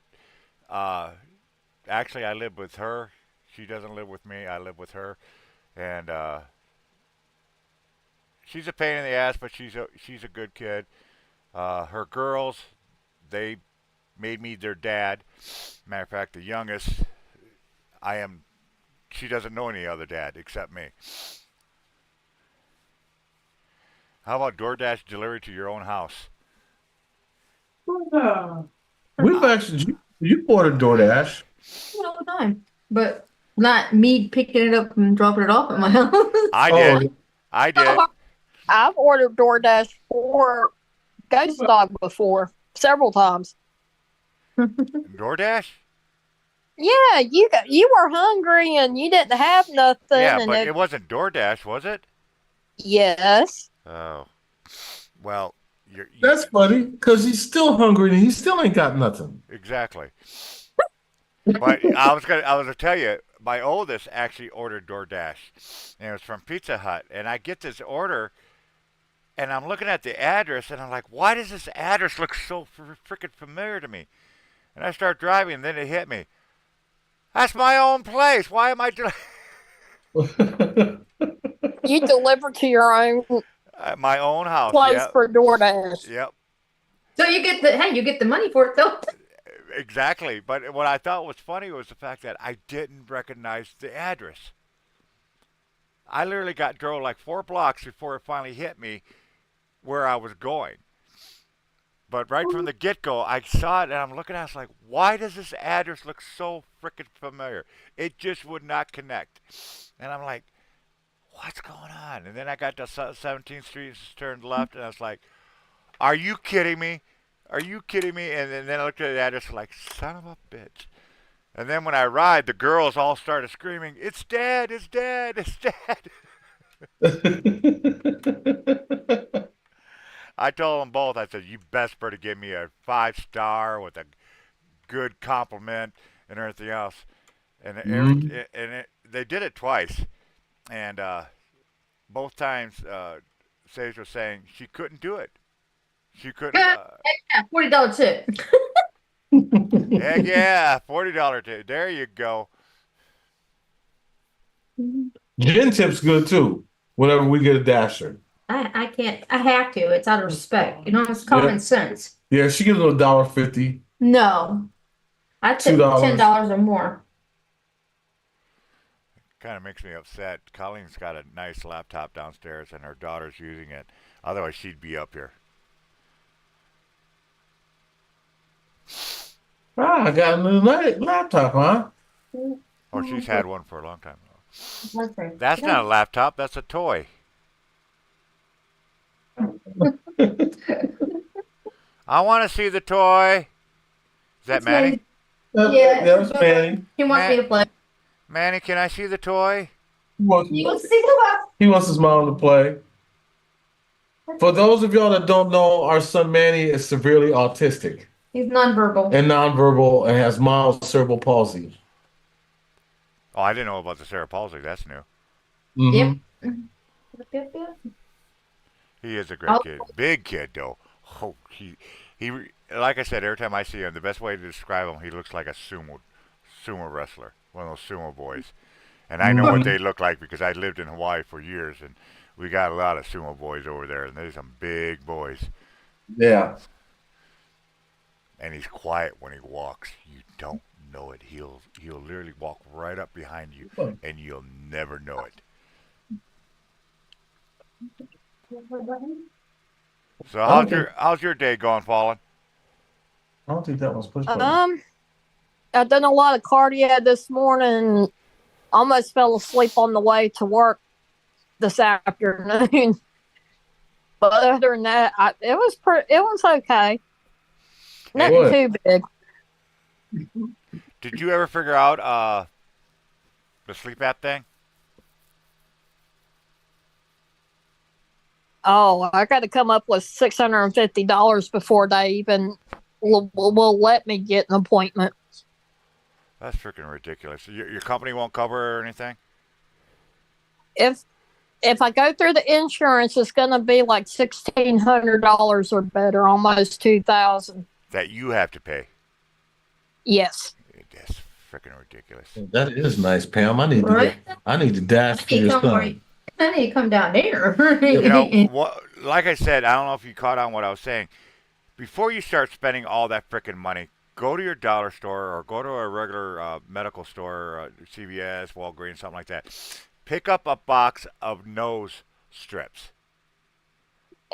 S1: Actually, I live with her. She doesn't live with me. I live with her, and she's a pain in the ass, but she's a good kid. Her girls, they made me their dad. Matter of fact, the youngest, she doesn't know any other dad except me. How about DoorDash delivery to your own house?
S5: We've actually you ordered DoorDash.
S6: All the time. But not me picking it up and dropping it off at my house.
S1: I
S5: Oh,
S1: did. I did.
S8: I've ordered DoorDash for ghost dog before, several times.
S1: DoorDash?
S8: Yeah, you were hungry and you didn't have nothing,
S1: Yeah,
S8: and
S1: but it wasn't DoorDash, was it?
S8: yes.
S1: Oh, well,
S5: That's funny because he's still hungry and he still ain't got nothing.
S1: exactly. But I was gonna tell you, my oldest actually ordered DoorDash, and it was from Pizza Hut, and I get this order, and I'm looking at the address, and I'm like, why does this address look so freaking familiar to me? And I start driving, and then it hit me. That's my own place. Why am I doing
S8: You deliver to your own
S1: my own house?
S8: place
S1: Yep,
S8: for DoorDash.
S1: yep,
S6: So you get the money for it though.
S1: exactly. But what I thought was funny was the fact that I didn't recognize the address. I literally drove like 4 blocks before it finally hit me where I was going. But right from the get-go, I saw it and I'm looking at it, I was like, why does this address look so freaking familiar? It just would not connect. And I'm like, what's going on? And then I got to 17th Street and turned left and I was like, are you kidding me? Are you kidding me? And then I looked at the address like, son of a bitch. And then when I arrived, the girls all started screaming, it's Dad, it's Dad, it's Dad. I told them both, I said, you best better give me a 5-star with a good compliment and everything else. And they did it twice. And both times Sage was saying she couldn't do it. She couldn't.
S6: $40 tip.
S1: Heck yeah, $40 tip. There you go.
S5: Jen tip's good too. Whenever we get a dasher.
S6: I can't. I have to. It's out of respect. You know, it's common sense.
S5: Yeah, she gives them $1.50.
S6: No, I tip
S5: $2.
S6: $10 or more.
S1: Kind of makes me upset. Colleen's got a nice laptop downstairs and her daughter's using it. Otherwise, she'd be up here.
S5: I got a new laptop, huh?
S1: Or she's had one for a long time.
S6: Okay.
S1: That's not a laptop. That's a toy. I want to see the toy. Is that Manny?
S6: Yeah.
S5: That was Manny.
S6: He wants me to play.
S1: Manny, can I see the toy?
S6: You want to see the
S5: He wants his mom to play. For those of y'all that don't know, our son Manny is severely autistic
S6: He's nonverbal.
S5: and nonverbal and has mild cerebral palsy.
S1: Oh, I didn't know about the cerebral palsy. That's new.
S5: Mhm.
S6: Yep.
S1: He is a great kid. Big kid, though. Oh, he, like I said, every time I see him, the best way to describe him, he looks like a sumo wrestler, one of those sumo boys. And I know what they look like because I lived in Hawaii for years, and we got a lot of sumo boys over there, and there's some big boys.
S5: Yeah.
S1: And he's quiet when he walks. You don't know it. He'll literally walk right up behind you, and you'll never know it. So how's your day going, Fallen?
S5: I don't think that was push button.
S8: I've done a lot of cardio this morning. Almost fell asleep on the way to work this afternoon. But other than that, it was okay. Nothing too big.
S1: Did you ever figure out the sleep app thing?
S8: Oh, I got to come up with $650 before they even will let me get an appointment.
S1: That's freaking ridiculous. Your company won't cover or anything?
S8: If I go through the insurance, it's going to be like $1,600 or better, almost $2,000.
S1: That you have to pay.
S8: Yes.
S1: That's freaking ridiculous.
S5: That is nice, Pam. I need to dash for your son.
S6: I need to come down there.
S1: You know, like I said, I don't know if you caught on what I was saying. Before you start spending all that freaking money, go to your dollar store or go to a regular medical store, CVS, Walgreens, something like that. Pick up a box of nose strips.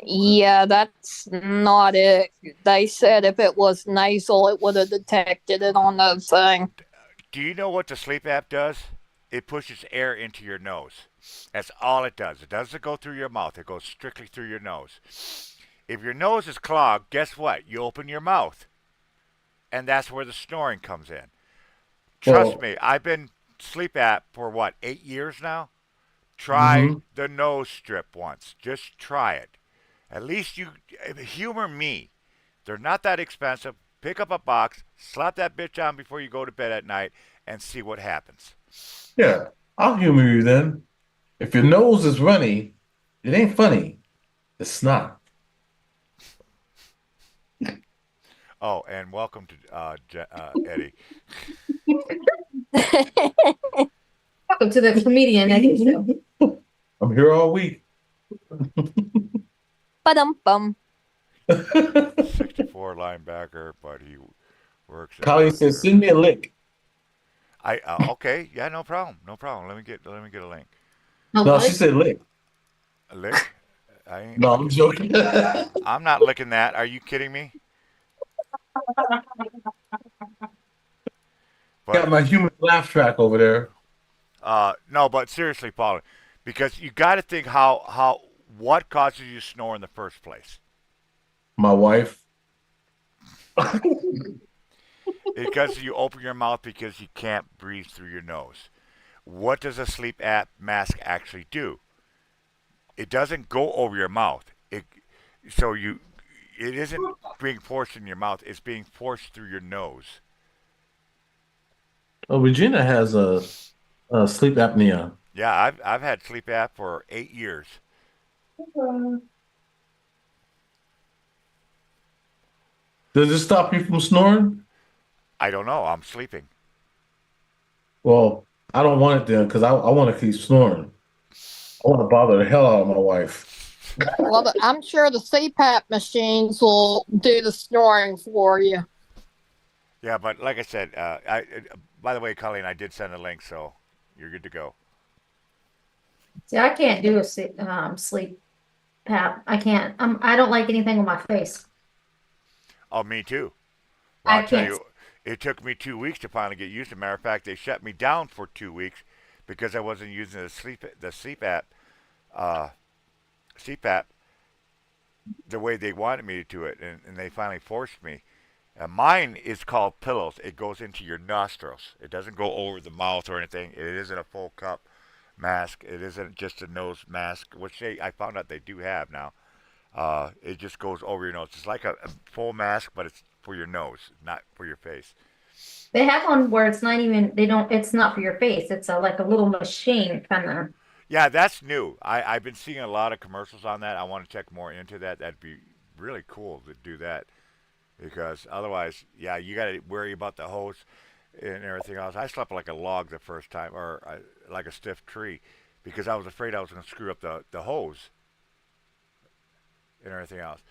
S8: Yeah, that's not it. They said if it was nasal, it would have detected it on the thing.
S1: Do you know what the sleep app does? It pushes air into your nose. That's all it does. It doesn't go through your mouth. It goes strictly through your nose. If your nose is clogged, guess what? You open your mouth, and that's where the snoring comes in. Trust
S5: Well,
S1: me, I've been sleep app for what, 8 years now? Try
S5: hmm
S1: the nose strip once. Just try it. At least you humor me. They're not that expensive. Pick up a box, slap that bitch on before you go to bed at night, and see what happens.
S5: yeah, I'll humor you then. If your nose is runny, it ain't funny. It's not.
S1: Oh, and welcome to Eddie.
S6: Welcome to the comedian Eddie show.
S5: I'm here all week.
S8: Ba-dum-bum.
S1: 64 linebacker, but he works at
S5: Colleen says, "Send me a link."
S1: I okay, yeah, no problem, no problem. Let me get a link.
S6: Oh,
S5: No, she
S6: what?
S5: said lick.
S1: A lick? I ain't
S5: No, I'm
S1: licking.
S5: joking.
S1: I'm not licking that. Are you kidding me? But
S5: Got my human laugh track over there.
S1: no, but seriously, Paul, because you got to think how what causes you to snore in the first place.
S5: My wife.
S1: Because you open your mouth because you can't breathe through your nose. What does a sleep app mask actually do? It doesn't go over your mouth. So it isn't being forced in your mouth. It's being forced through your nose.
S5: Oh, Regina has a sleep apnea.
S1: Yeah, I've had sleep app for 8 years.
S5: Does it stop you from snoring?
S1: I don't know. I'm sleeping.
S5: Well, I don't want it then because I want to keep snoring. I want to bother the hell out of my wife.
S8: Well, I'm sure the CPAP machines will do the snoring for you.
S1: Yeah, but like I said, by the way, Colleen, I did send a link, so you're good to go.
S6: See, I can't do a sleep pap. I can't. I don't like anything on my face.
S1: Oh, me too. Well,
S6: I
S1: I'll tell
S6: can't.
S1: you, it took me 2 weeks to finally get used to it. Matter of fact, they shut me down for 2 weeks because I wasn't using the uh, CPAP the way they wanted me to do it, and they finally forced me. Mine is called pillows. It goes into your nostrils. It doesn't go over the mouth or anything. It isn't a full cup mask. It isn't just a nose mask, which I found out they do have now. It just goes over your nose. It's like a full mask, but it's for your nose, not for your face.
S6: They have one where it's not even. They don't. It's not for your face. It's like a little machine kind of.
S1: Yeah, that's new. I've been seeing a lot of commercials on that. I want to check more into that. That'd be really cool to do that because otherwise, yeah, you got to worry about the hose and everything else. I slept like a log the first time, or like a stiff tree, because I was afraid I was going to screw up the hose and everything else.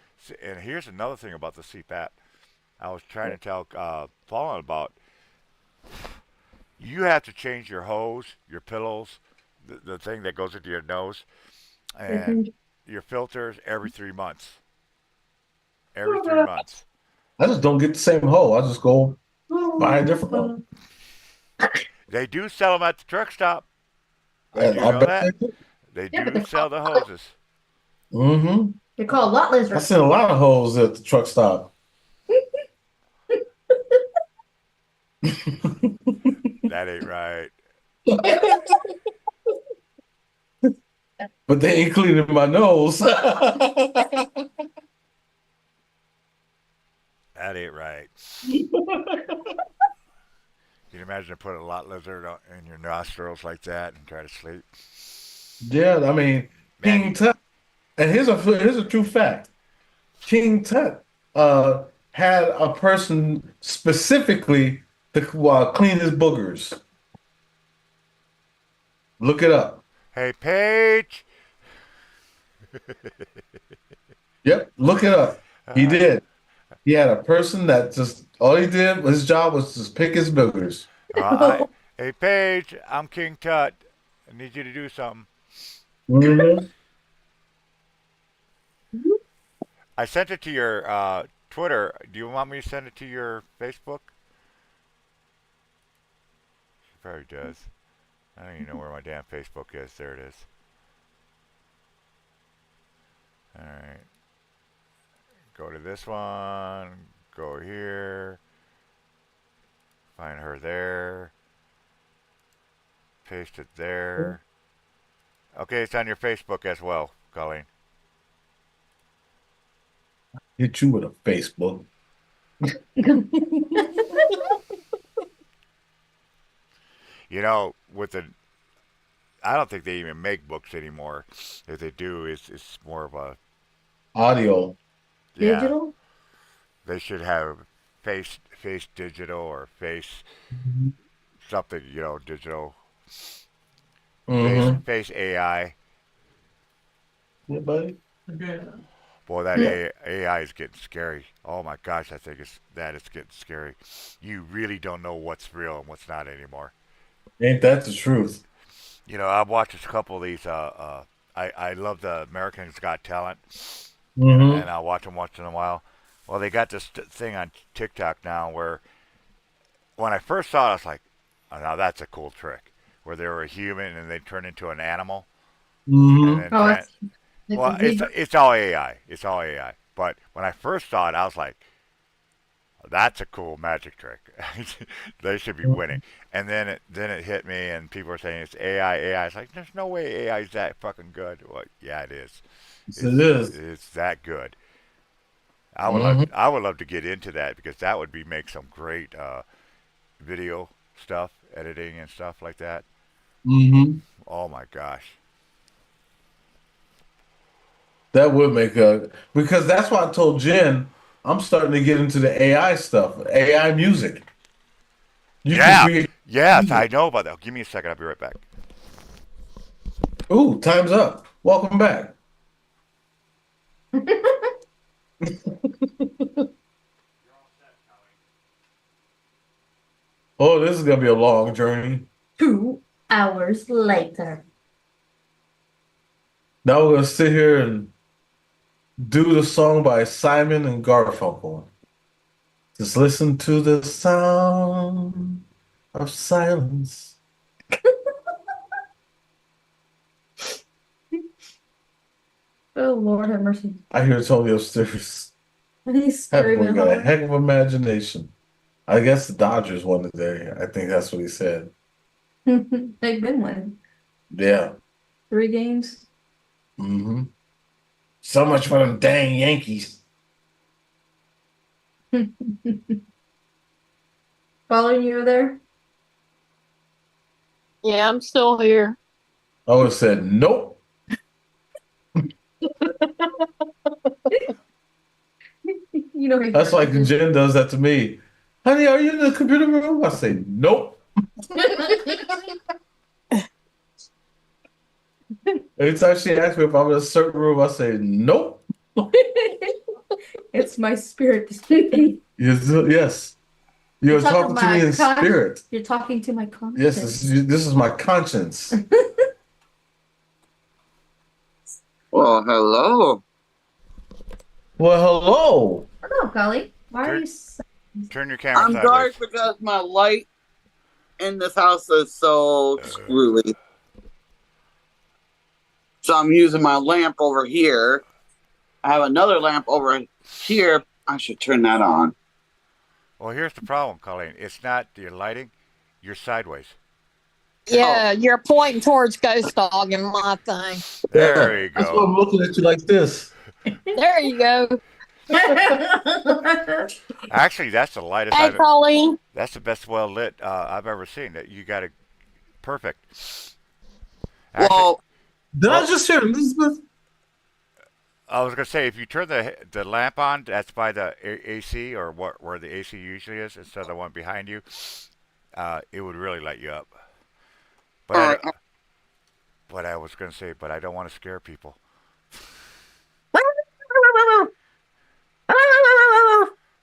S1: And here's another thing about the CPAP. I was trying to tell Paul about. You have to change your hose, your pillows, the thing that goes into your nose, and your filters every 3 months. Every 3 months.
S5: I just don't get the same hole. I just go buy a different one.
S1: They do sell them at the truck stop. I
S5: And
S1: do
S5: I
S1: know
S5: bet
S1: that.
S5: they do.
S1: They
S6: Yeah, but
S1: do sell the hoses.
S5: Mm-hmm.
S6: they're called lot
S5: I
S6: lizards.
S5: seen a lot of holes at the truck stop.
S1: That ain't right.
S5: But they ain't cleaning my nose.
S1: That ain't right. Can you imagine putting a lot lizard in your nostrils like that and try to sleep?
S5: Yeah, I mean,
S1: Man,
S5: King Tut. And here's a true fact. King Tut had a person specifically to clean his boogers. Look it up.
S1: hey, Paige.
S5: Yep, look it up. He
S1: Uh,
S5: did. He had a person that just all he did, his job was just pick his boogers.
S1: hey, Paige, I'm King Tut. I need you to do something.
S5: Mm-hmm.
S1: I sent it to your Twitter. Do you want me to send it to your Facebook? She probably does. I don't even know where my damn Facebook is. There it is. All right. go to this one, go here, find her there, paste it there. Okay, it's on your Facebook as well, Colleen.
S5: Hit you with a Facebook.
S1: You know, with the, I don't think they even make books anymore. If they do, it's more of a,
S5: Audio.
S1: yeah.
S6: Digital?
S1: They should have face digital or face something, you know, digital
S5: Mm-hmm.
S1: face AI.
S5: Yeah, buddy.
S1: Boy, that
S6: Yeah.
S1: AI is getting scary. Oh my gosh, I think it's getting scary. You really don't know what's real and what's not anymore.
S5: Ain't that the truth?
S1: You know, I've watched a couple of these. I love the Americans Got Talent,
S5: Mm-hmm.
S1: and I watch them once in a while. Well, they got this thing on TikTok now where when I first saw it, I was like, oh, now that's a cool trick. Where they were a human and they turn into an animal, and
S5: Mm-hmm.
S1: then
S6: Oh, it's like
S1: well,
S6: a zebra.
S1: it's all AI. It's all AI. But when I first saw it, I was like, that's a cool magic trick. They should be winning. And then it hit me, and people were saying it's AI. AI. It's like there's no way AI is that fucking good. Well, yeah, it is.
S5: Yes, it is.
S1: It's that good.
S5: Mm-hmm.
S1: I would love to get into that because that would be make some great video stuff, editing and stuff like that.
S5: Mm-hmm.
S1: Oh my gosh.
S5: That would make a because that's why I told Jen I'm starting to get into the AI stuff, AI music. You can
S1: Yeah.
S5: create
S1: Yes, I
S5: music.
S1: know about that. Give me a second. I'll be right back.
S5: Ooh, time's up. Welcome back. Oh, this is gonna be a long journey.
S6: 2 hours later.
S5: Now we're gonna sit here and do the song by Simon and Garfunkel. Just listen to the sound of silence.
S6: Oh, Lord have mercy.
S5: I hear Tony upstairs.
S6: He's
S5: That boy
S6: screaming
S5: got a
S6: hard.
S5: heck of imagination. I guess the Dodgers won today. I think that's what he said.
S6: They've been winning
S5: Yeah.
S6: 3 games.
S5: Mm-hmm. So much for them dang Yankees.
S6: Following you there?
S8: Yeah, I'm still here.
S5: I would have said nope.
S6: You know he's
S5: That's like
S6: working.
S5: Jen does that to me. Honey, are you in the computer room? I say nope. Every time she asks me if I'm in a certain room, I say nope.
S6: It's my spirit speaking.
S5: Yes. You're talking to me in spirit.
S6: You're talking to my
S5: Yes,
S6: conscience.
S5: this is my conscience.
S9: Well, hello.
S5: Well, hello.
S6: Hello, Golly. Why are you so...
S1: Turn your camera
S9: I'm
S1: sideways.
S9: dark because my light in this house is so screwy. So I'm using my lamp over here. I have another lamp over here. I should turn that on.
S1: Well, here's the problem, Colleen. It's not your lighting. You're sideways.
S8: Yeah, you're pointing towards Ghost Dog in my thing.
S1: There you
S5: That's why I'm
S1: go.
S5: looking at you like this.
S8: There you go.
S1: Actually, that's the lightest
S8: Hey, Colleen.
S1: that's the best well lit I've ever seen. That you got it perfect. Actually,
S9: Well,
S5: Did I just hear Elizabeth?
S1: I was gonna say if you turn the lamp on, that's by the AC or where the AC usually is, instead of the one behind you. It would really light you up. But
S9: all right.
S1: I was gonna say, but I don't want to scare people.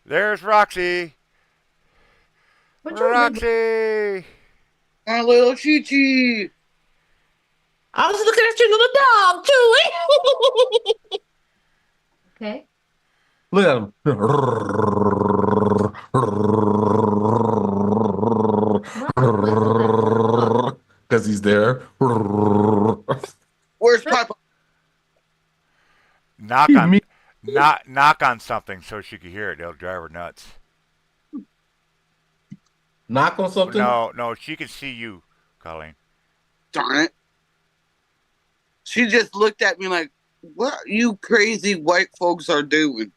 S1: There's Roxy.
S6: What'd you remember?
S1: Roxy.
S9: My little Chi Chi.
S8: I was looking at your little dog, Julie.
S6: Okay.
S5: Look at him. Because he's there.
S9: Where's Papa?
S1: Knock
S5: You
S1: on
S5: mean-
S1: knock on something so she can hear it. It'll drive her nuts.
S5: Knock on something.
S1: No, she can see you, Colleen.
S9: Darn it. She just looked at me like, what you crazy white folks are doing?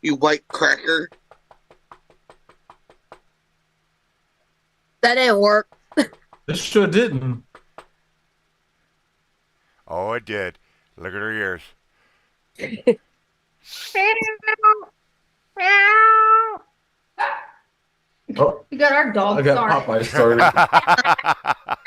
S9: You white cracker.
S8: That didn't work.
S5: It sure didn't.
S1: Oh, it did. Look at her ears.
S5: Oh,
S6: You got our dog.
S5: I got
S6: Sorry.
S5: Popeye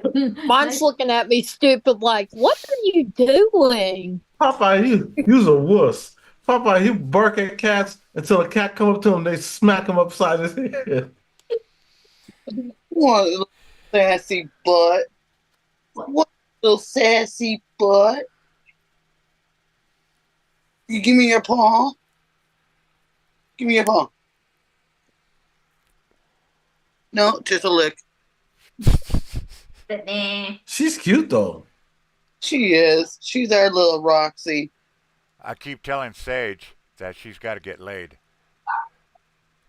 S5: started.
S8: Mine's looking at me stupid, like, what are you doing?
S5: Popeye, you's a wuss. Popeye, he bark at cats until a cat come up to him, they smack him upside his head.
S9: What little sassy butt. What little sassy butt. You give me your paw. Give me your paw. No, just a lick.
S6: But nah.
S5: She's cute though.
S9: She is. She's our little Roxy.
S1: I keep telling Sage that she's got to get laid.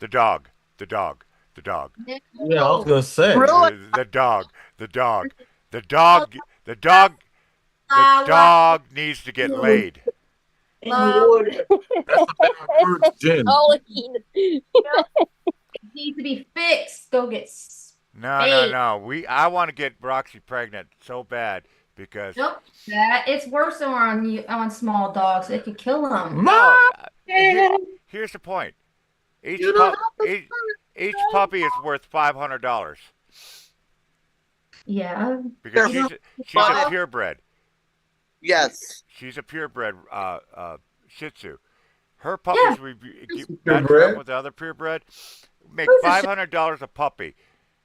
S1: The dog. The dog. The dog.
S5: Yeah, I was gonna say.
S8: Really?
S1: The dog. The dog. The dog. The dog. The dog needs to get laid.
S5: That's a virgin.
S8: Colleen.
S6: Needs to be fixed. Go get.
S1: No. I want to get Roxy pregnant so bad because
S6: Nope. It's worse on small dogs. It could kill them.
S1: no. Here's the point. Each puppy is worth $500
S6: Yeah.
S1: because she's a purebred.
S9: Yes.
S1: She's a purebred Shih Tzu. Her puppies we keep
S5: purebred.
S1: with the other purebred make $500 a puppy,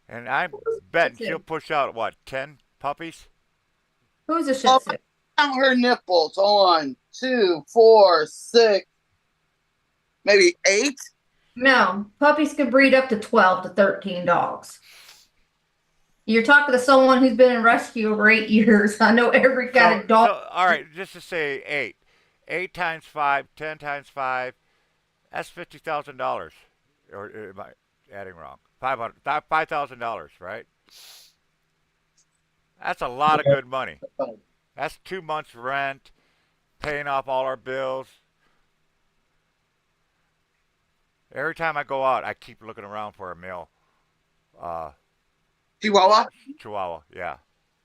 S1: and I'm betting she'll push out what 10 puppies.
S6: Who's a Shih Tzu?
S9: Count her nipples. Hold on. 2, 4, 6, maybe 8.
S6: No, puppies can breed up to 12 to 13 dogs. You're talking to someone who's been in rescue over 8 years. I know every kind of dog.
S1: So, all right, just to say 8. 8 times 5, 10 times 5, that's $50,000. Or am I adding wrong? $5,000, right? That's a lot of good money. That's 2 months rent, paying off all our bills. Every time I go out, I keep looking around for a male
S9: Chihuahua?
S1: Chihuahua. Yeah.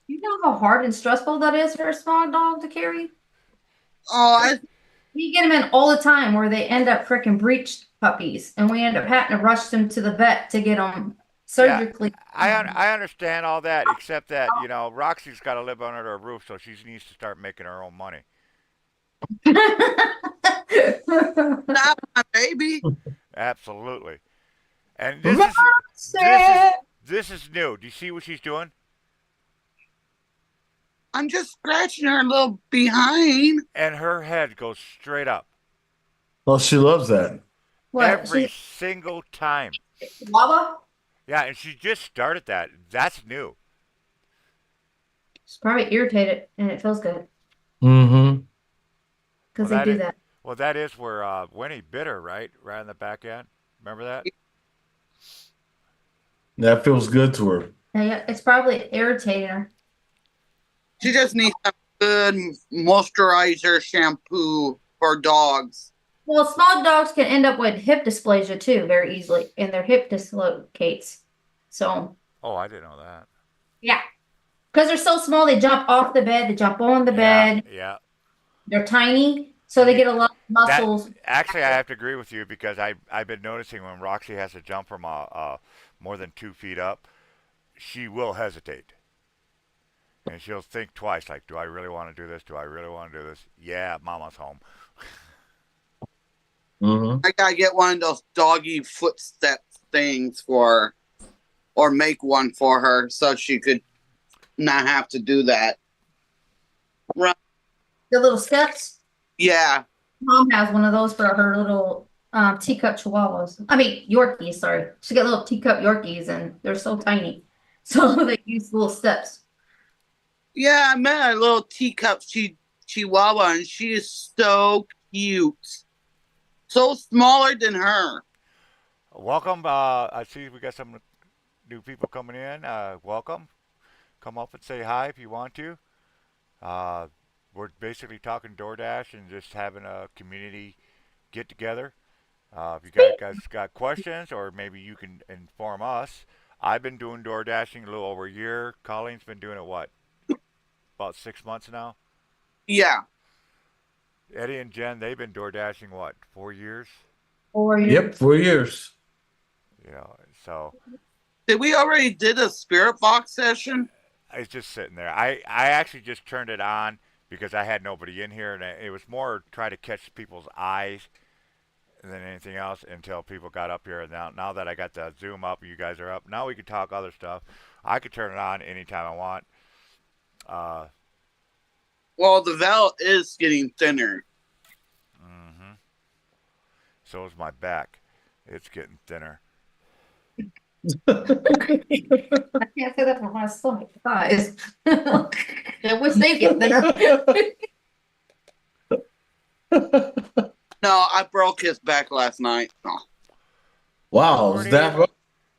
S6: You know how hard and stressful that is for a small dog to carry?
S9: Oh,
S6: We get them in all the time where they end up freaking breech puppies, and we end up having to rush them to the vet to get them surgically.
S1: I understand all that, except that, Roxy's got to live under her roof, so she needs to start making her own money.
S9: not my baby.
S1: Absolutely. And this is new. Do you see what she's doing?
S9: I'm just scratching her little behind.
S1: And her head goes straight up.
S5: Oh, she loves that.
S1: Every single time.
S6: Lava?
S1: Yeah, and she just started that. That's new.
S6: She's probably irritated, and it feels good
S5: Mm-hmm.
S6: because
S1: Well,
S6: they do that.
S1: Well, that is where Winnie bit her, right? Right on the back end. Remember that?
S5: That feels good to her.
S6: Yeah, it's probably irritating her.
S9: She just needs some good moisturizer shampoo for dogs.
S6: Well, small dogs can end up with hip dysplasia too, very easily, and their hip dislocates. So,
S1: Oh, I didn't know that.
S6: yeah, because they're so small, they jump off the bed, they jump on the bed.
S1: Yeah.
S6: They're tiny, so they get a lot of muscles.
S1: Actually, I have to agree with you because I've been noticing when Roxy has to jump from more than 2 feet up, she will hesitate. And she'll think twice, like, do I really want to do this? Do I really want to do this? Yeah, Mama's home.
S5: Mm-hmm.
S9: I gotta get one of those doggy footstep things for her, or make one for her so she could not have to do that. Right.
S6: The little steps.
S9: Yeah.
S6: Mom has one of those for her little teacup chihuahuas. I mean, Yorkies, sorry. She got little teacup Yorkies, and they're so tiny. So they use little steps.
S9: Yeah, I met a little teacup chihuahua, and she is so cute. So smaller than her.
S1: Welcome. I see we got some new people coming in. Welcome. Come up and say hi if you want to. Uh, we're basically talking DoorDash and just having a community get together. If you guys got questions, or maybe you can inform us. I've been doing door dashing a little over a year. Colleen's been doing it what, about 6 months now.
S9: Yeah.
S1: Eddie and Jen, they've been door dashing what, 4 years?
S6: 4 years.
S5: Yep, 4 years.
S1: You know, so
S9: Did we already did a spirit box session?
S1: it's just sitting there. I actually just turned it on because I had nobody in here, and it was more try to catch people's eyes than anything else until people got up here. And now that I got the Zoom up, you guys are up. Now we can talk other stuff. I could turn it on anytime I want.
S9: Well, the veil is getting thinner.
S1: Mm-hmm. So is my back. It's getting thinner.
S6: I can't say that for my stomach thighs. I wish they get better.
S9: No, I broke his back last night. Oh.
S5: Wow, is that rough?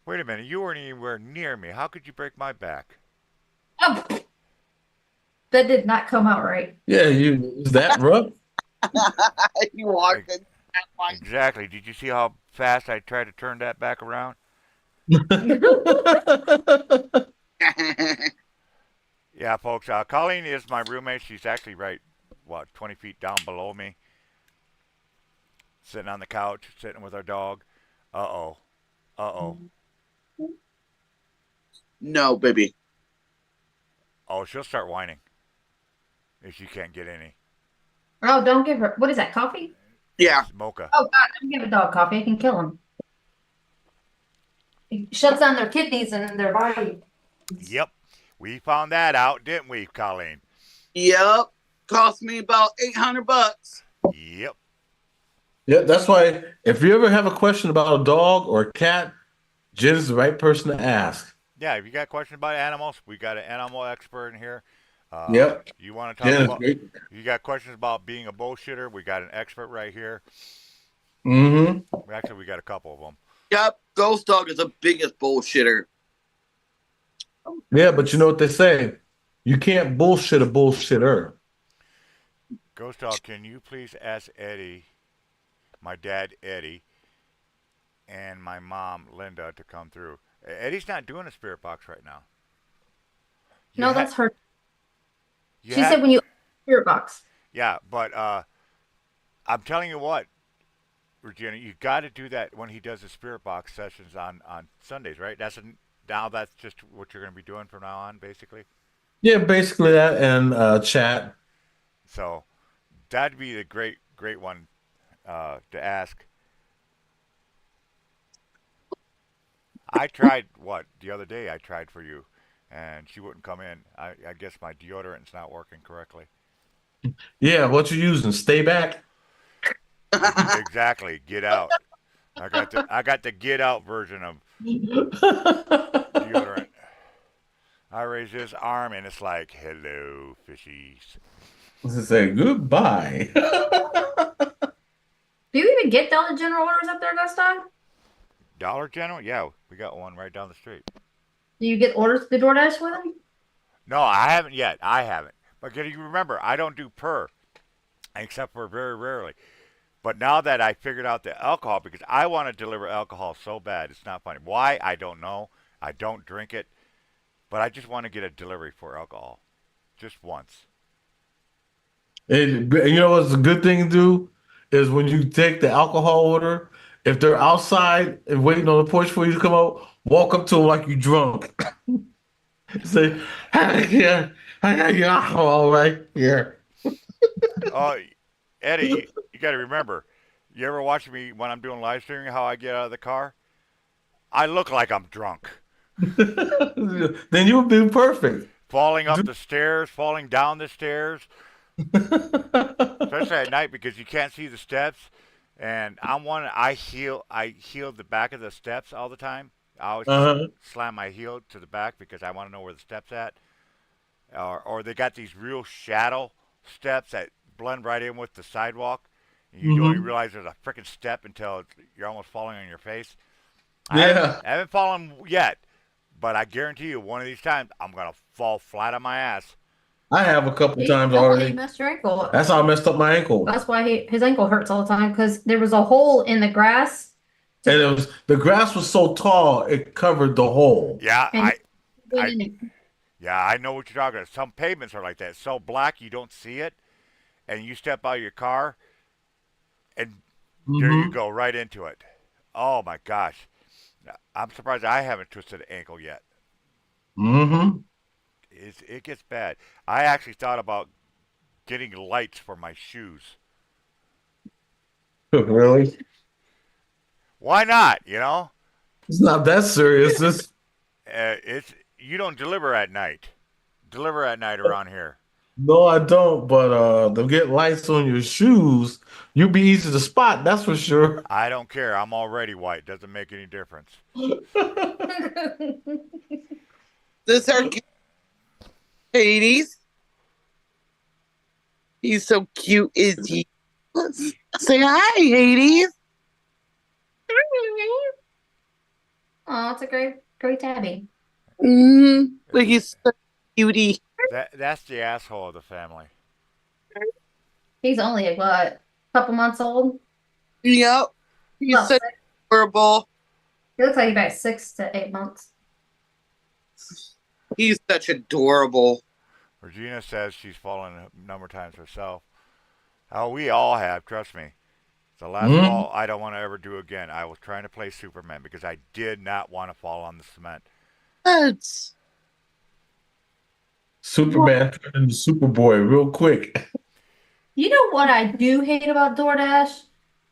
S1: Wait a minute. You weren't anywhere near me. How could you break my back?
S6: Oh, that did not come out right.
S5: Yeah, is that rough?
S9: You walked in.
S1: Exactly. Did you see how fast I tried to turn that back around? Yeah, folks. Colleen is my roommate. She's actually right, 20 feet down below me. Sitting on the couch, sitting with our dog. Uh-oh. Uh-oh.
S9: No, baby.
S1: Oh, she'll start whining if she can't get any.
S6: Oh, don't give her. What is that? Coffee?
S9: Yeah.
S1: It's mocha.
S6: Oh God, don't give a dog coffee. It can kill him. It shuts down their kidneys and their body.
S1: Yep. We found that out, didn't we, Colleen?
S9: Yep. Cost me about $800.
S1: Yep.
S5: Yeah, that's why if you ever have a question about a dog or a cat, Jen's the right person to ask.
S1: Yeah, if you got questions about animals, we got an animal expert in here.
S5: Yep.
S1: You want to
S5: Jen
S1: talk
S5: is
S1: about?
S5: great.
S1: You got questions about being a bullshitter? We got an expert right here.
S5: Mm-hmm.
S1: Actually, we got a couple of them.
S9: Yep. Ghost Dog is the biggest bullshitter.
S5: Yeah, but you know what they say? You can't bullshit a bullshitter.
S1: Ghost Dog, can you please ask Eddie, my dad Eddie, and my mom Linda to come through? Eddie's not doing a spirit box right now.
S6: No, that's her.
S1: You
S6: She
S1: had-
S6: said when you spirit box.
S1: Yeah, but I'm telling you what, Regina, you got to do that when he does the spirit box sessions on Sundays, right? Now that's just what you're going to be doing from now on, basically.
S5: Yeah, basically that and chat.
S1: So that'd be the great one to ask. I tried the other day. I tried for you, and she wouldn't come in. I guess my deodorant's not working correctly.
S5: Yeah, what you using? Stay back.
S1: Exactly. Get out. I got the get out version of deodorant. I raise his arm and it's like, hello, fishies.
S5: Say goodbye.
S6: Do you even get Dollar General orders up there, Ghost Dog?
S1: Dollar General? Yeah, we got one right down the street.
S6: Do you get orders to the DoorDash with them?
S1: No, I haven't yet. I haven't. But can you remember, I don't do per, except for very rarely. But now that I figured out the alcohol, because I want to deliver alcohol so bad, it's not funny. Why? I don't know. I don't drink it. But I just want to get a delivery for alcohol. Just once.
S5: And you know what's a good thing to do is when you take the alcohol order, if they're outside and waiting on the porch for you to come out, walk up to them like you drunk. Say, "Hi, here, I got your alcohol right here."
S1: Oh, Eddie, you got to remember, you ever watch me when I'm doing live streaming, how I get out of the car? I look like I'm drunk.
S5: Then you'll be perfect.
S1: Falling up the stairs, falling down the stairs. Especially at night because you can't see the steps. And I heel the back of the steps all the time. I always slam my heel to the back because I want to know where the steps at. or they got these real shadow steps that blend right in with the sidewalk. And you don't even
S5: Hmm.
S1: realize there's a freaking step until you're almost falling on your face.
S5: Yeah,
S1: I haven't fallen yet, but I guarantee you, one of these times, I'm gonna fall flat on my ass.
S5: I have a couple times
S6: That's why you
S5: already.
S6: messed your ankle.
S5: That's how I messed up my ankle.
S6: That's why his ankle hurts all the time because there was a hole in the grass.
S5: And the grass was so tall it covered the hole.
S1: Yeah,
S6: And
S1: I, yeah, I know what you're talking about. Some pavements are like that, it's so black you don't see it, and you step out of your car, and there you
S5: Hmm.
S1: go, right into it. Oh my gosh, I'm surprised I haven't twisted an ankle yet.
S5: Hmm.
S1: It gets bad. I actually thought about getting lights for my shoes.
S5: Really?
S1: Why not? You know,
S5: It's not that serious.
S1: it's you don't deliver at night. Deliver at night around here.
S5: No, I don't. But to get lights on your shoes, you'd be easy to spot. That's for sure.
S1: I don't care. I'm already white. Doesn't make any difference.
S9: This our cute Hades. He's so cute, is he? Say hi, Hades.
S6: Oh, it's a great tabby.
S9: Look, he's so cutie.
S1: That's the asshole of the family.
S6: He's only what, couple months old.
S9: Yep. He's
S6: Well,
S9: so adorable.
S6: he looks like about 6 to 8 months.
S9: He's such adorable.
S1: Regina says she's fallen a number of times herself. Oh, we all have. Trust me. The last
S5: Mhm.
S1: fall I don't want to ever do again. I was trying to play Superman because I did not want to fall on the cement.
S9: That's
S5: Superman turned into Superboy real quick.
S6: You know what I do hate about DoorDash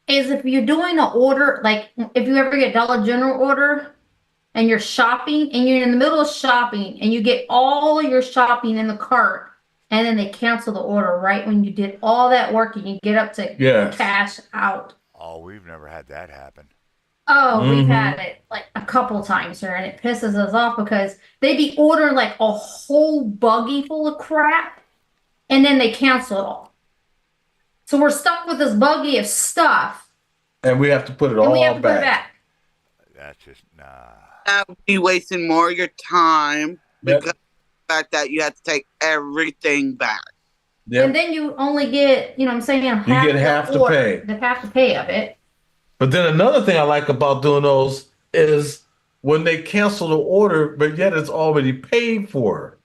S6: is if you're doing an order, like if you ever get Dollar General order and you're shopping and you're in the middle of shopping and you get all your shopping in the cart and then they cancel the order right when you did all that work and you get up to
S5: Yes.
S6: cash out.
S1: Oh, we've never had that happen.
S6: Oh, we've
S5: Mhm.
S6: had it like a couple times here, and it pisses us off because they be ordering like a whole buggy full of crap, and then they cancel it all. So we're stuck with this buggy of stuff,
S5: And we have to put it
S6: and we have
S5: all
S6: to put it
S5: back.
S6: back.
S1: That's just nah.
S9: that would be wasting more of your time
S5: Yep.
S9: because of the fact that you have to take everything back.
S5: Yep.
S6: And then you only get, what I'm saying,
S5: You get half the pay.
S6: the half the pay of it.
S5: But then another thing I like about doing those is when they cancel the order, but yet it's already paid for.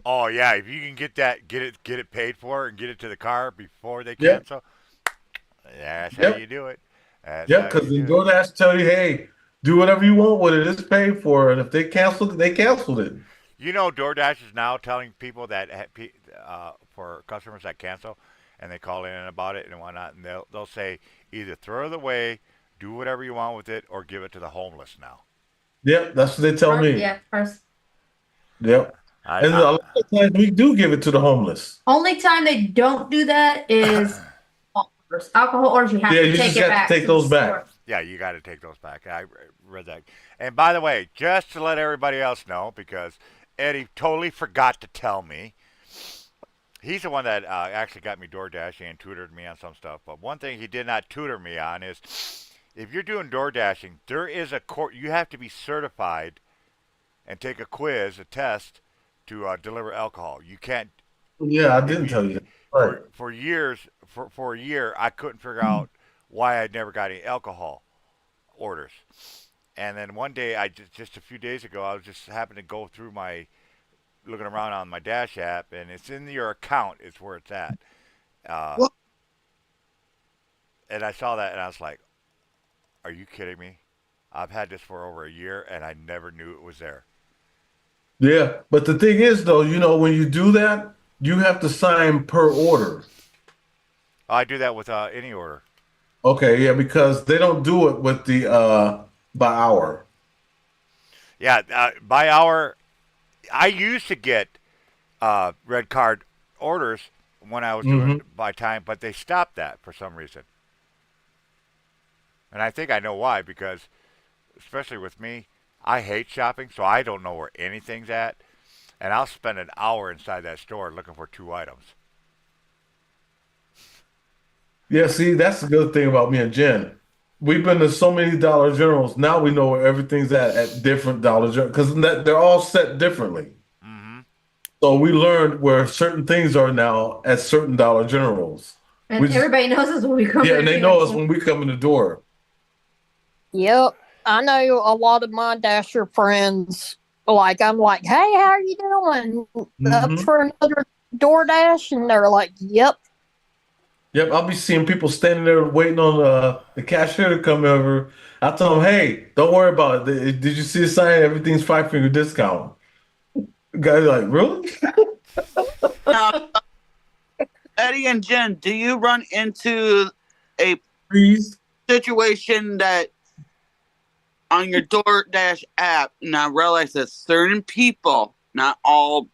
S1: Oh yeah, if you can get that, get it paid for, and get it to the car before they
S5: Yep.
S1: cancel. That's how
S5: Yep.
S1: you do it. That's
S5: Yep,
S1: how
S5: because
S1: you
S5: the
S1: do it.
S5: DoorDash tell you, hey, do whatever you want with it. It's paid for. And if they canceled it, they canceled it.
S1: You know, DoorDash is now telling people that for customers that cancel, and they call in about it and whatnot, and they'll say either throw it away, do whatever you want with it, or give it to the homeless now.
S5: Yep, that's what they tell me.
S6: Yeah, first.
S5: Yep.
S1: I,
S5: And a
S1: I,
S5: lot of times we do give it to the homeless.
S6: Only time they don't do that is orders. Alcohol orders, you have
S5: Yeah,
S6: to
S5: you
S6: take
S5: just
S6: it
S5: have to
S6: back
S5: take
S6: to
S5: those
S6: the
S5: back.
S6: store.
S1: yeah, you got to take those back. I read that. And by the way, just to let everybody else know, because Eddie totally forgot to tell me, he's the one that actually got me DoorDash and tutored me on some stuff. But one thing he did not tutor me on is if you're doing DoorDashing, there is a court. You have to be certified and take a quiz, a test to deliver alcohol. You can't.
S5: Yeah, I
S1: If
S5: didn't
S1: you,
S5: tell you that. Right.
S1: for years, for a year, I couldn't figure out why I'd never got any alcohol orders. And then one day, just a few days ago, I was just happened to go through my looking around on my Dash app, and it's in your account. It's where it's at. Uh,
S9: What?
S1: and I saw that, and I was like, "Are you kidding me? I've had this for over a year, and I never knew it was there."
S5: Yeah, but the thing is, though, when you do that, you have to sign per order.
S1: I do that with any order.
S5: Okay, yeah, because they don't do it with the by hour.
S1: Yeah, by hour. I used to get red card orders when I was doing
S5: Hmm.
S1: it by time, but they stopped that for some reason. And I think I know why, because especially with me, I hate shopping, so I don't know where anything's at. and I'll spend an hour inside that store looking for two items.
S5: Yeah, see, that's the good thing about me and Jen. We've been to so many Dollar Generals. Now we know where everything's at different Dollar Generals because they're all set differently.
S1: Mm-hmm.
S5: So we learned where certain things are now at certain Dollar Generals.
S6: And
S5: We just,
S6: everybody knows us when we come
S5: yeah,
S6: in
S5: and they
S6: here.
S5: know us when we come in the door.
S8: Yep. I know a lot of my Dasher friends. Like, I'm like, hey, how are you doing? Up
S5: Hmm.
S8: for another DoorDash? And they're like, yep.
S5: Yep, I'll be seeing people standing there waiting on the cashier to come over. I tell them, hey, don't worry about it. Did you see the sign? Everything's 5 finger discount. Guys like, really?
S9: Now, Eddie and Jen, do you run into a
S5: Please.
S9: situation that on your DoorDash app, and I realize that certain people, not all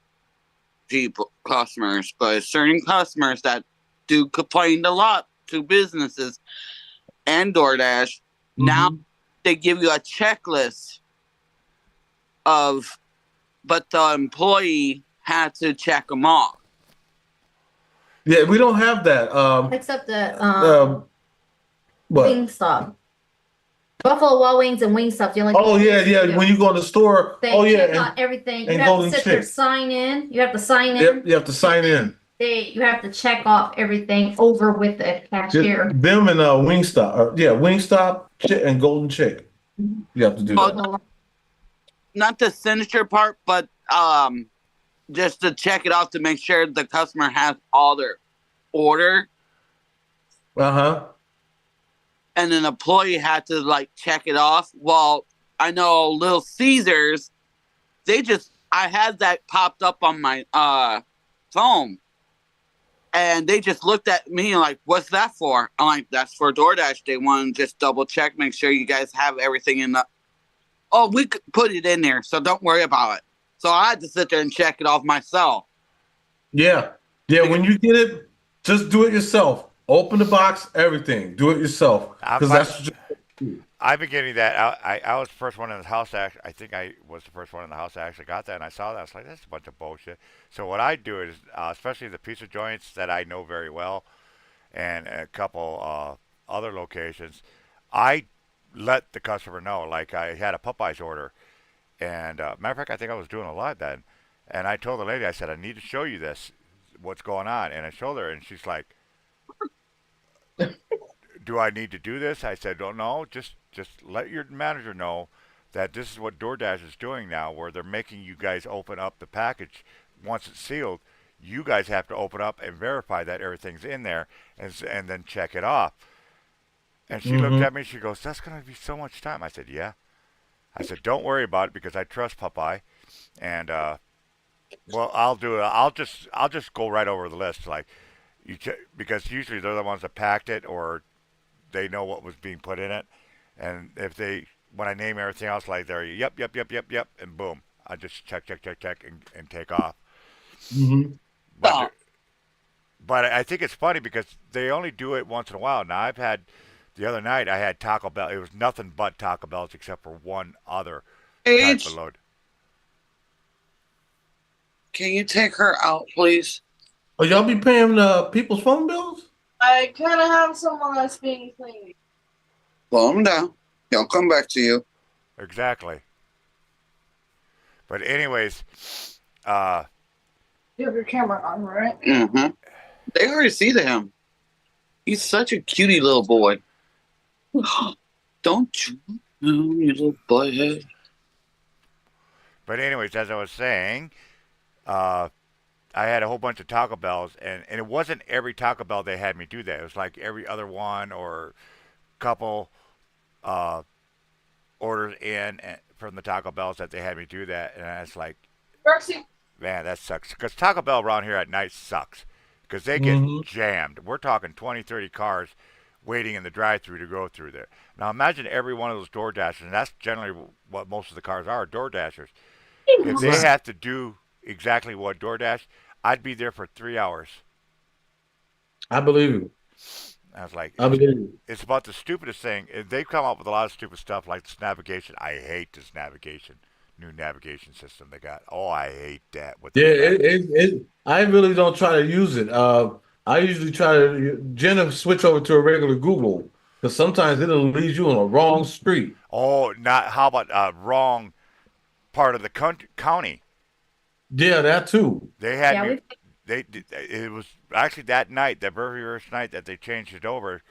S9: people, customers, but certain customers that do complain a lot to businesses and DoorDash, now
S5: Mhm.
S9: they give you a checklist of, but the employee had to check them off.
S5: Yeah, we don't have that.
S6: Except the
S5: What?
S6: Wingstop. Buffalo Wild Wings and Wingstop. You like?
S5: Oh yeah, yeah. When you go to the store,
S6: They
S5: oh yeah,
S6: check out everything. You
S5: and
S6: have to
S5: Golden
S6: sit there,
S5: Chick.
S6: sign in. You have to sign in.
S5: Yep, you have to sign in.
S6: You have to check off everything over with the cashier.
S5: Them and Wingstop. Yeah, Wingstop and Golden Chick. You have to do that.
S9: Oh, not the signature part, but just to check it off to make sure the customer has all their order.
S5: Uh-huh.
S9: And an employee had to like check it off. Well, I know Little Caesars, I had that popped up on my phone. And they just looked at me like, what's that for? I'm like, that's for DoorDash. They want to just double check, make sure you guys have everything in the. Oh, we could put it in there, so don't worry about it. So I had to sit there and check it off myself.
S5: Yeah. Yeah, when you get it, just do it yourself. Open the box, everything. Do it yourself. Because that's
S1: I've been getting that. I was the first one in the house. I think I was the first one in the house that actually got that, and I saw that. I was like, that's a bunch of bullshit. So what I do is, especially the pizza joints that I know very well, and a couple other locations, I let the customer know. Like I had a Popeyes order, and matter of fact, I think I was doing a live then, and I told the lady, I said, I need to show you this, what's going on, and I showed her, and she's like, do I need to do this? I said, don't know. Just let your manager know that this is what DoorDash is doing now, where they're making you guys open up the package once it's sealed. You guys have to open up and verify that everything's in there, and then check it off. And she looked at me. She goes, "That's going to be so much time." I said, "Yeah." I said, "Don't worry about it because I trust Popeye, and well, I'll do it. I'll just go right over the list, like because usually they're the ones that packed it or they know what was being put in it, and if they when I name everything else, like they're yep, and boom, I just check, and take off.
S5: Mm-hmm.
S1: But I think it's funny because they only do it once in a while. Now the other night I had Taco Bell. It was nothing but Taco Bells except for one other type of load.
S9: Can you take her out, please?
S5: Oh, y'all be paying people's phone bills?
S7: I kind of have someone that's being clean.
S9: Calm down. He'll come back to you.
S1: Exactly. But anyways,
S7: You have your camera on, right?
S9: Mm-hmm. They already see him. He's such a cutie little boy. Don't you, you little boyhead.
S1: But anyways, as I was saying, I had a whole bunch of Taco Bells, and it wasn't every Taco Bell they had me do that. It was like every other one or couple orders in from the Taco Bells that they had me do that, and I was like,
S7: Darcy.
S1: man, that sucks. Because Taco Bell around here at night sucks. Because they get jammed. We're talking 20, 30 cars waiting in the drive-thru to go through there. Now imagine every one of those door dashers, and that's generally what most of the cars are, door dashers. If they have to do exactly what DoorDash, I'd be there for 3 hours.
S5: I believe you.
S1: I was like,
S5: I believe you.
S1: it's about the stupidest thing. They've come up with a lot of stupid stuff like this navigation. I hate this navigation. new navigation system they got. Oh, I hate that. What
S5: Yeah,
S1: they got.
S5: I really don't try to use it. I usually try to Jenna switch over to a regular Google because sometimes it'll lead you on a wrong street.
S1: Oh, not how about wrong part of the county?
S5: Yeah, that too.
S1: They had
S6: Yeah,
S1: me.
S6: we
S1: It was actually that night, that very first night that they changed it over.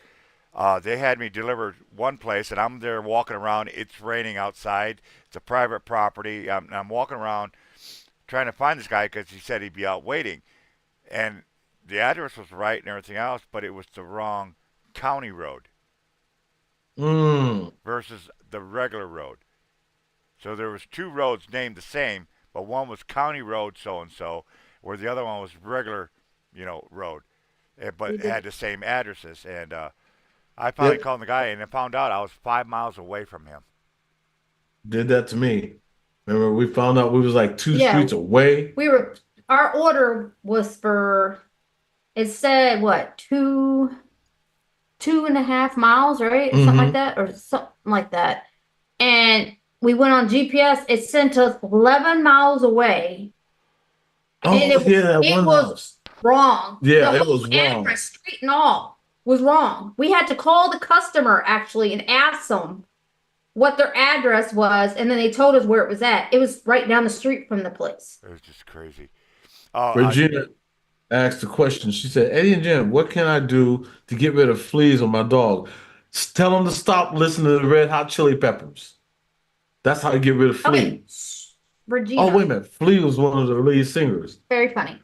S1: They had me deliver one place, and I'm there walking around. It's raining outside. It's a private property. I'm walking around trying to find this guy because he said he'd be out waiting. And the address was right and everything else, but it was the wrong county road
S5: Mm.
S1: versus the regular road. So there was two roads named the same, but one was county road so and so, where the other one was regular, road, but it had the same addresses. And I finally
S5: Yep,
S1: called the guy and I found out I was 5 miles away from him.
S5: did that to me. Remember, we found out we was like two
S6: yeah,
S5: streets away.
S6: we were our order was for it said what 2.5 miles, right? Or something like
S5: Hmm.
S6: that, or something like that. And we went on GPS, it sent us 11 miles away. And
S5: Oh yeah, that
S6: it
S5: one
S6: was
S5: house.
S6: wrong.
S5: Yeah,
S6: The
S5: it
S6: whole
S5: was wrong.
S6: address, street and all, was wrong. We had to call the customer actually and ask them what their address was, and then they told us where it was at. It was right down the street from the place.
S1: It was just crazy. Oh,
S5: Regina asked the question. She said, "Eddie and Jim, what can I do to get rid of fleas on my dog? Tell them to stop listening to the Red Hot Chili Peppers. That's how you get rid of
S6: Okay,
S5: fleas." Oh,
S6: Regina,
S5: wait a minute. Flea was one of the lead singers.
S6: very funny.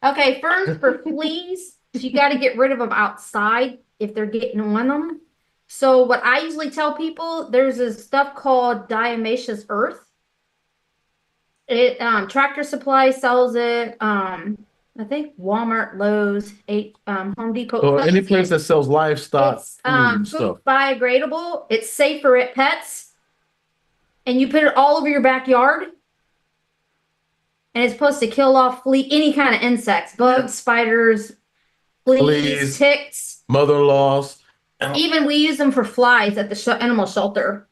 S6: Okay, ferns for fleas, you got to get rid of them outside if they're getting on them. So what I usually tell people, there's this stuff called diatomaceous earth. It Tractor Supply sells it. I think Walmart, Lowe's, Home Depot
S5: Or any
S6: sells
S5: place
S6: it.
S5: that sells livestock
S6: It's
S5: food and
S6: food
S5: stuff.
S6: biodegradable. It's safe for pets, and you put it all over your backyard. And it's supposed to kill off any kind of insects, bugs, spiders, fleas,
S5: Fleas,
S6: ticks.
S5: mother-in-laws.
S6: Even we use them for flies at the animal shelter.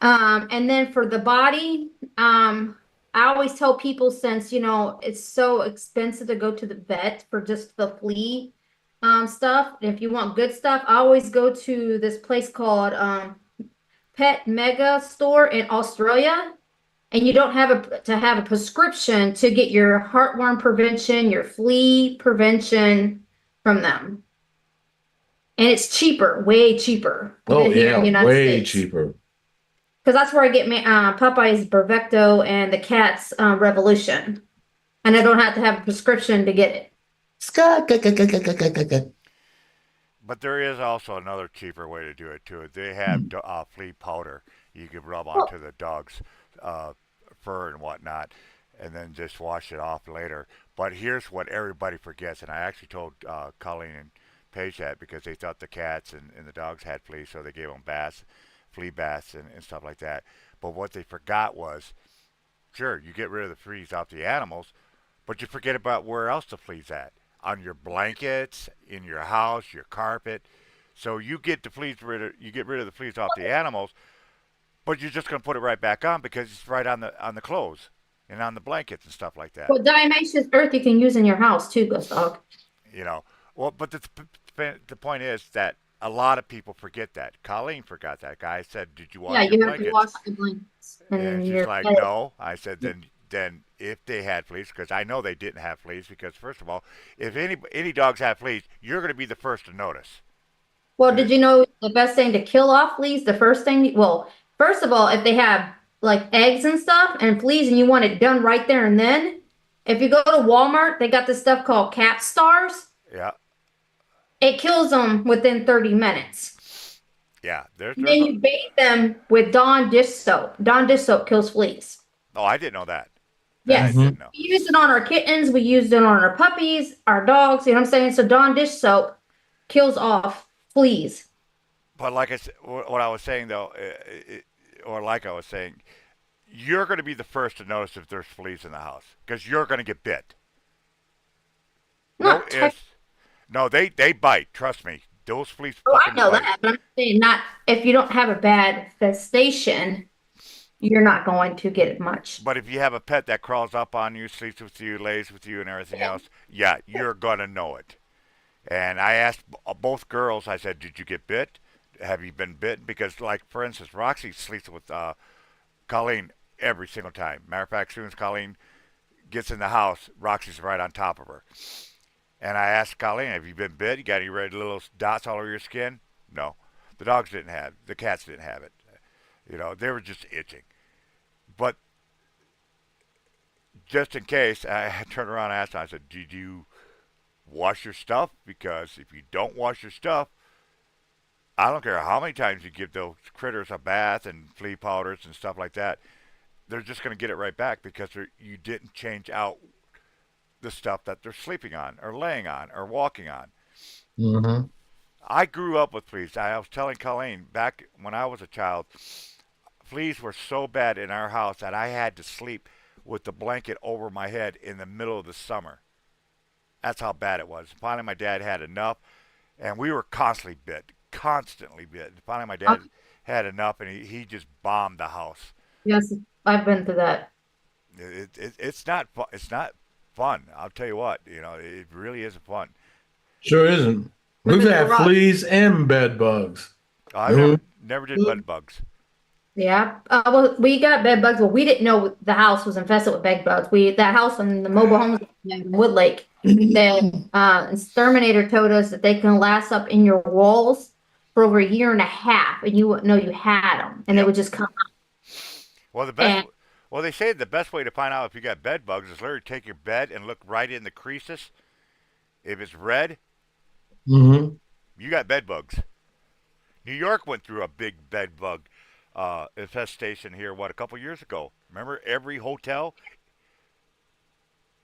S6: And then for the body, I always tell people, since it's so expensive to go to the vet for just the flea stuff. If you want good stuff, I always go to this place called Pet Mega Store in Australia. And you don't have to have a prescription to get your heartworm prevention, your flea prevention from them. And it's cheaper, way cheaper
S5: Oh,
S6: than here in
S5: yeah,
S6: the United
S5: way
S6: States.
S5: cheaper.
S6: Because that's where I get my Popeye's Bravecto and the cat's Revolution. And I don't have to have a prescription to get it.
S1: but there is also another cheaper way to do it too. They have flea powder you can rub
S6: Well,
S1: onto the dog's uh, fur and whatnot, and then just wash it off later. But here's what everybody forgets, and I actually told Colleen and Paige that because they thought the cats and the dogs had fleas, so they gave them baths, flea baths, and stuff like that. But what they forgot was, sure, you get rid of the fleas off the animals, but you forget about where else the fleas at. On your blankets, in your house, your carpet. So you get you get rid of the fleas off the animals, but you're just going to put it right back on because it's right on the clothes and on the blankets and stuff like that.
S6: well, diatomaceous earth you can use in your house too, Ghost Dog.
S1: You know. Well, but the point is that a lot of people forget that. Colleen forgot that. Guy said, "Did you
S6: Yeah,
S1: wash your
S6: you have to
S1: blankets?"
S6: wash the blankets
S1: And
S6: and
S1: she's
S6: your
S1: like,
S6: bed.
S1: "No." I said, "Then if they had fleas, because I know they didn't have fleas, because first of all, if any dogs have fleas, you're going to be the first to notice."
S6: Well,
S1: Uh,
S6: did you know the best thing to kill off fleas? The first thing, well, first of all, if they have like eggs and stuff and fleas and you want it done right there and then, if you go to Walmart, they got this stuff called Cat Stars.
S1: Yeah,
S6: It kills them within 30 minutes.
S1: yeah. There's
S6: And
S1: there's.
S6: then you bathe them with Dawn dish soap. Dawn dish soap kills fleas.
S1: Oh, I didn't know that. That I
S6: Yes.
S5: Mhm.
S1: didn't know.
S6: We used it on our kittens. We used it on our puppies, our dogs. You know what I'm saying? So Dawn dish soap kills off fleas.
S1: But like I said, what I was saying though, or like I was saying, you're going to be the first to notice if there's fleas in the house because you're going to get bit. No
S6: Not tech.
S1: ifs. No, they bite. Trust me. Those fleas
S6: Oh, I
S1: fucking
S6: know
S1: bite.
S6: that, but I'm saying not if you don't have a bad infestation. you're not going to get it much.
S1: But if you have a pet that crawls up on you, sleeps with you, lays with you, and everything else, yeah, you're gonna know it. And I asked both girls. I said, "Did you get bit? Have you been bitten?" Because, like for instance, Roxy sleeps with Colleen every single time. Matter of fact, as soon as Colleen gets in the house, Roxy's right on top of her. And I asked Colleen, "Have you been bit? You got any red little dots all over your skin?" No. The dogs didn't have. The cats didn't have it. You know, they were just itching. But just in case, I turned around and asked him, I said, "Did you wash your stuff? Because if you don't wash your stuff, I don't care how many times you give those critters a bath and flea powders and stuff like that, they're just going to get it right back because you didn't change out the stuff that they're sleeping on or laying on or walking on."
S5: Mm-hmm.
S1: I grew up with fleas. I was telling Colleen back when I was a child, fleas were so bad in our house that I had to sleep with the blanket over my head in the middle of the summer. That's how bad it was. Finally, my dad had enough, and we were constantly bit, constantly bit. Finally, my dad had enough, and he just bombed the house.
S6: Yes, I've been through that.
S1: It's not fun. It's not fun. I'll tell you what. You know, it really isn't fun.
S5: Sure isn't. We've had fleas and bed bugs.
S1: I never did bed bugs.
S6: Yeah. Well, we got bed bugs. Well, we didn't know the house was infested with bed bugs. That house in the mobile homes in Wood Lake, the exterminator told us that they can last up in your walls for over a year and a half, and you wouldn't know you had them, and they would just come out.
S1: Well, well, they say the best way to find out if you got bed bugs is literally take your bed and look right in the creases. If it's red,
S5: Mm-hmm.
S1: you got bed bugs. New York went through a big bed bug infestation here, a couple years ago. Remember every hotel?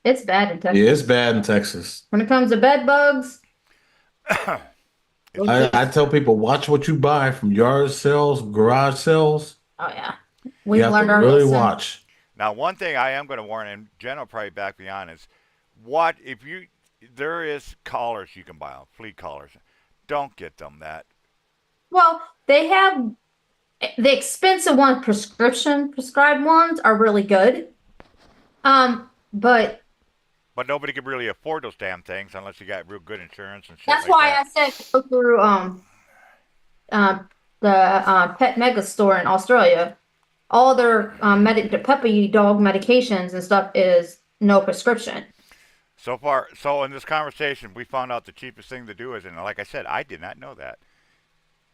S6: It's bad in Texas.
S5: Yeah, it's bad in Texas.
S6: When it comes to bed bugs,
S5: I tell people, watch what you buy from yard sales, garage sales.
S6: oh yeah,
S5: You
S6: we've
S5: have
S6: learned
S5: to
S6: our
S5: really
S6: lesson.
S5: watch.
S1: Now, one thing I am going to warn, and Jen will probably back me on, is there is collars you can buy, flea collars. Don't get them that.
S6: Well, they have the expensive ones, prescribed ones are really good. But
S1: nobody can really afford those damn things unless you got real good insurance and shit.
S6: that's
S1: like
S6: why
S1: that.
S6: I said go through the pet mega store in Australia. All their the puppy dog medications and stuff is no prescription.
S1: So in this conversation, we found out the cheapest thing to do is, and like I said, I did not know that.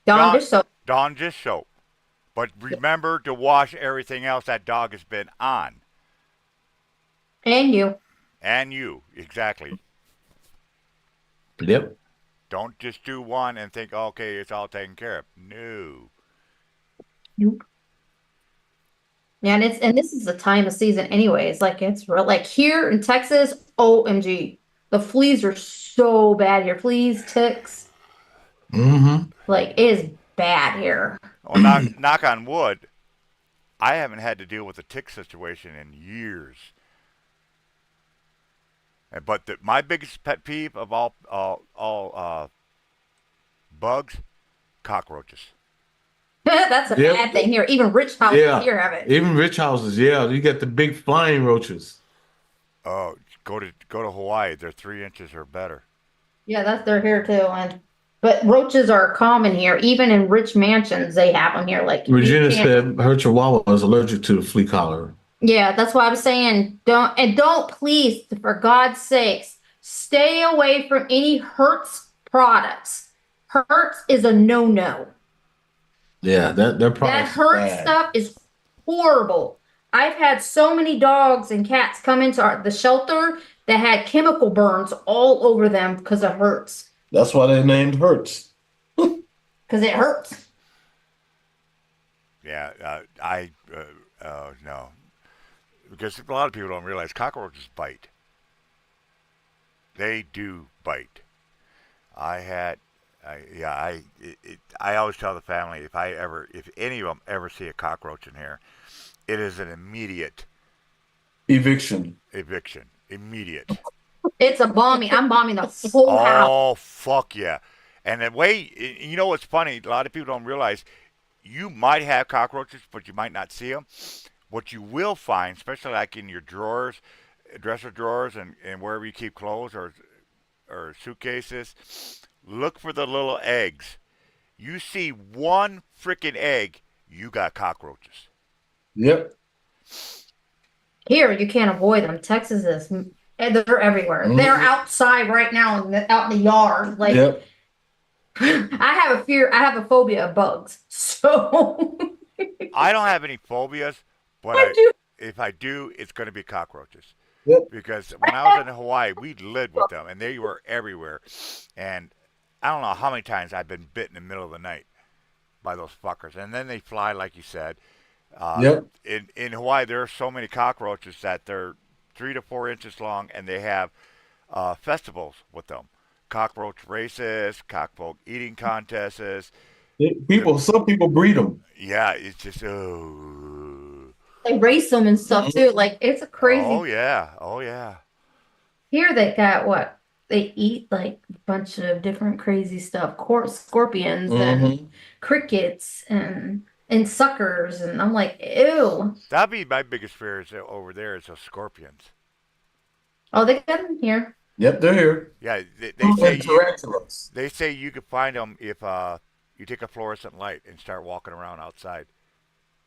S6: Dawn dish soap.
S1: Dawn dish soap. But remember to wash everything else that dog has been on.
S6: And you.
S1: And you, exactly.
S5: Yep.
S1: Don't just do one and think, okay, it's all taken care of. No.
S6: Nope. Yeah, and this is the time of season anyways. Like it's real like here in Texas, OMG. The fleas are so bad here. Fleas, ticks.
S5: Mm-hmm.
S6: Like it is bad here.
S1: Well, knock on wood, I haven't had to deal with a tick situation in years. But my biggest pet peeve of all bugs, cockroaches.
S6: That's a bad thing here. Even rich houses here have it.
S5: Even rich houses, you get the big flying roaches.
S1: Oh, go to Hawaii. They're 3 inches or better.
S6: Yeah, they're here too. But roaches are common here. Even in rich mansions, they have them here. Like
S5: Regina said her chihuahua is allergic to the flea collar.
S6: Yeah, that's why I was saying don't please, for God's sakes, stay away from any Hertz products. Hertz is a no-no.
S5: Yeah, that
S6: Hertz stuff is horrible. I've had so many dogs and cats come into the shelter that had chemical burns all over them because of Hertz.
S5: That's why they named Hertz.
S6: Because it hurts.
S1: Yeah, no. Because a lot of people don't realize cockroaches bite. They do bite. I always tell the family if any of them ever see a cockroach in here, it is an immediate
S5: eviction.
S1: Immediate.
S6: It's a bombing. I'm bombing the whole house.
S1: Oh, fuck yeah. And the way, you know what's funny? A lot of people don't realize you might have cockroaches, but you might not see them. What you will find, especially like in your drawers, dresser drawers, and wherever you keep clothes or suitcases, look for the little eggs. You see one freaking egg, you got cockroaches.
S5: Yep.
S6: Here, you can't avoid them. Texas is, and they're everywhere. They're outside right now, out in the yard. Like,
S5: Yep.
S6: I have a fear. I have a phobia of bugs. So
S1: I don't have any phobias, but
S6: I do.
S1: if I do, it's going to be cockroaches.
S5: Yep.
S1: Because when I was in Hawaii, we lived with them, and they were everywhere. And I don't know how many times I've been bit in the middle of the night by those fuckers. And then they fly, like you said.
S5: Yep.
S1: In Hawaii, there are so many cockroaches that they're 3 to 4 inches long, and they have festivals with them. Cockroach races, cockroach eating contests.
S5: Some people breed them.
S1: Yeah, it's just oh.
S6: They race them and stuff too. Like it's a crazy.
S1: Oh yeah, oh yeah.
S6: Here they got what? They eat like a bunch of different crazy stuff. Scorpions and crickets and suckers, and I'm like, ew.
S1: That'd be my biggest fear is over there is those scorpions.
S6: Oh, they got them here.
S5: Yep, they're here.
S1: Yeah, they
S5: tarantulas.
S1: They say you could find them if you take a fluorescent light and start walking around outside.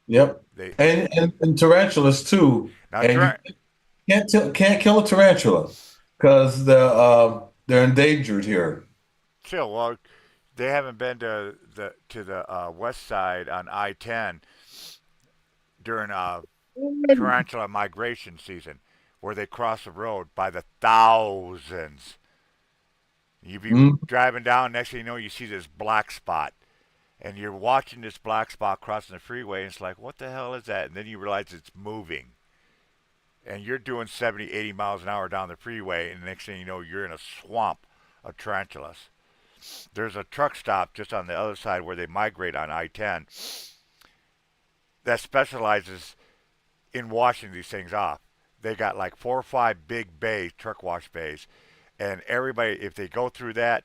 S5: Yep. And tarantulas too.
S1: Now,
S5: And you can't kill a tarantula because they're endangered here.
S1: Chill. Well, they haven't been to the west side on I-10 during tarantula migration season, where they cross the road by the thousands. You be driving down, next thing you know, you see this black spot. And you're watching this black spot crossing the freeway, and it's like, what the hell is that? And then you realize it's moving. And you're doing 70, 80 miles an hour down the freeway, and the next thing you know, you're in a swamp of tarantulas. There's a truck stop just on the other side where they migrate on I-10 that specializes in washing these things off. They got like 4 or 5 big bays, truck wash bays, and everybody, if they go through that,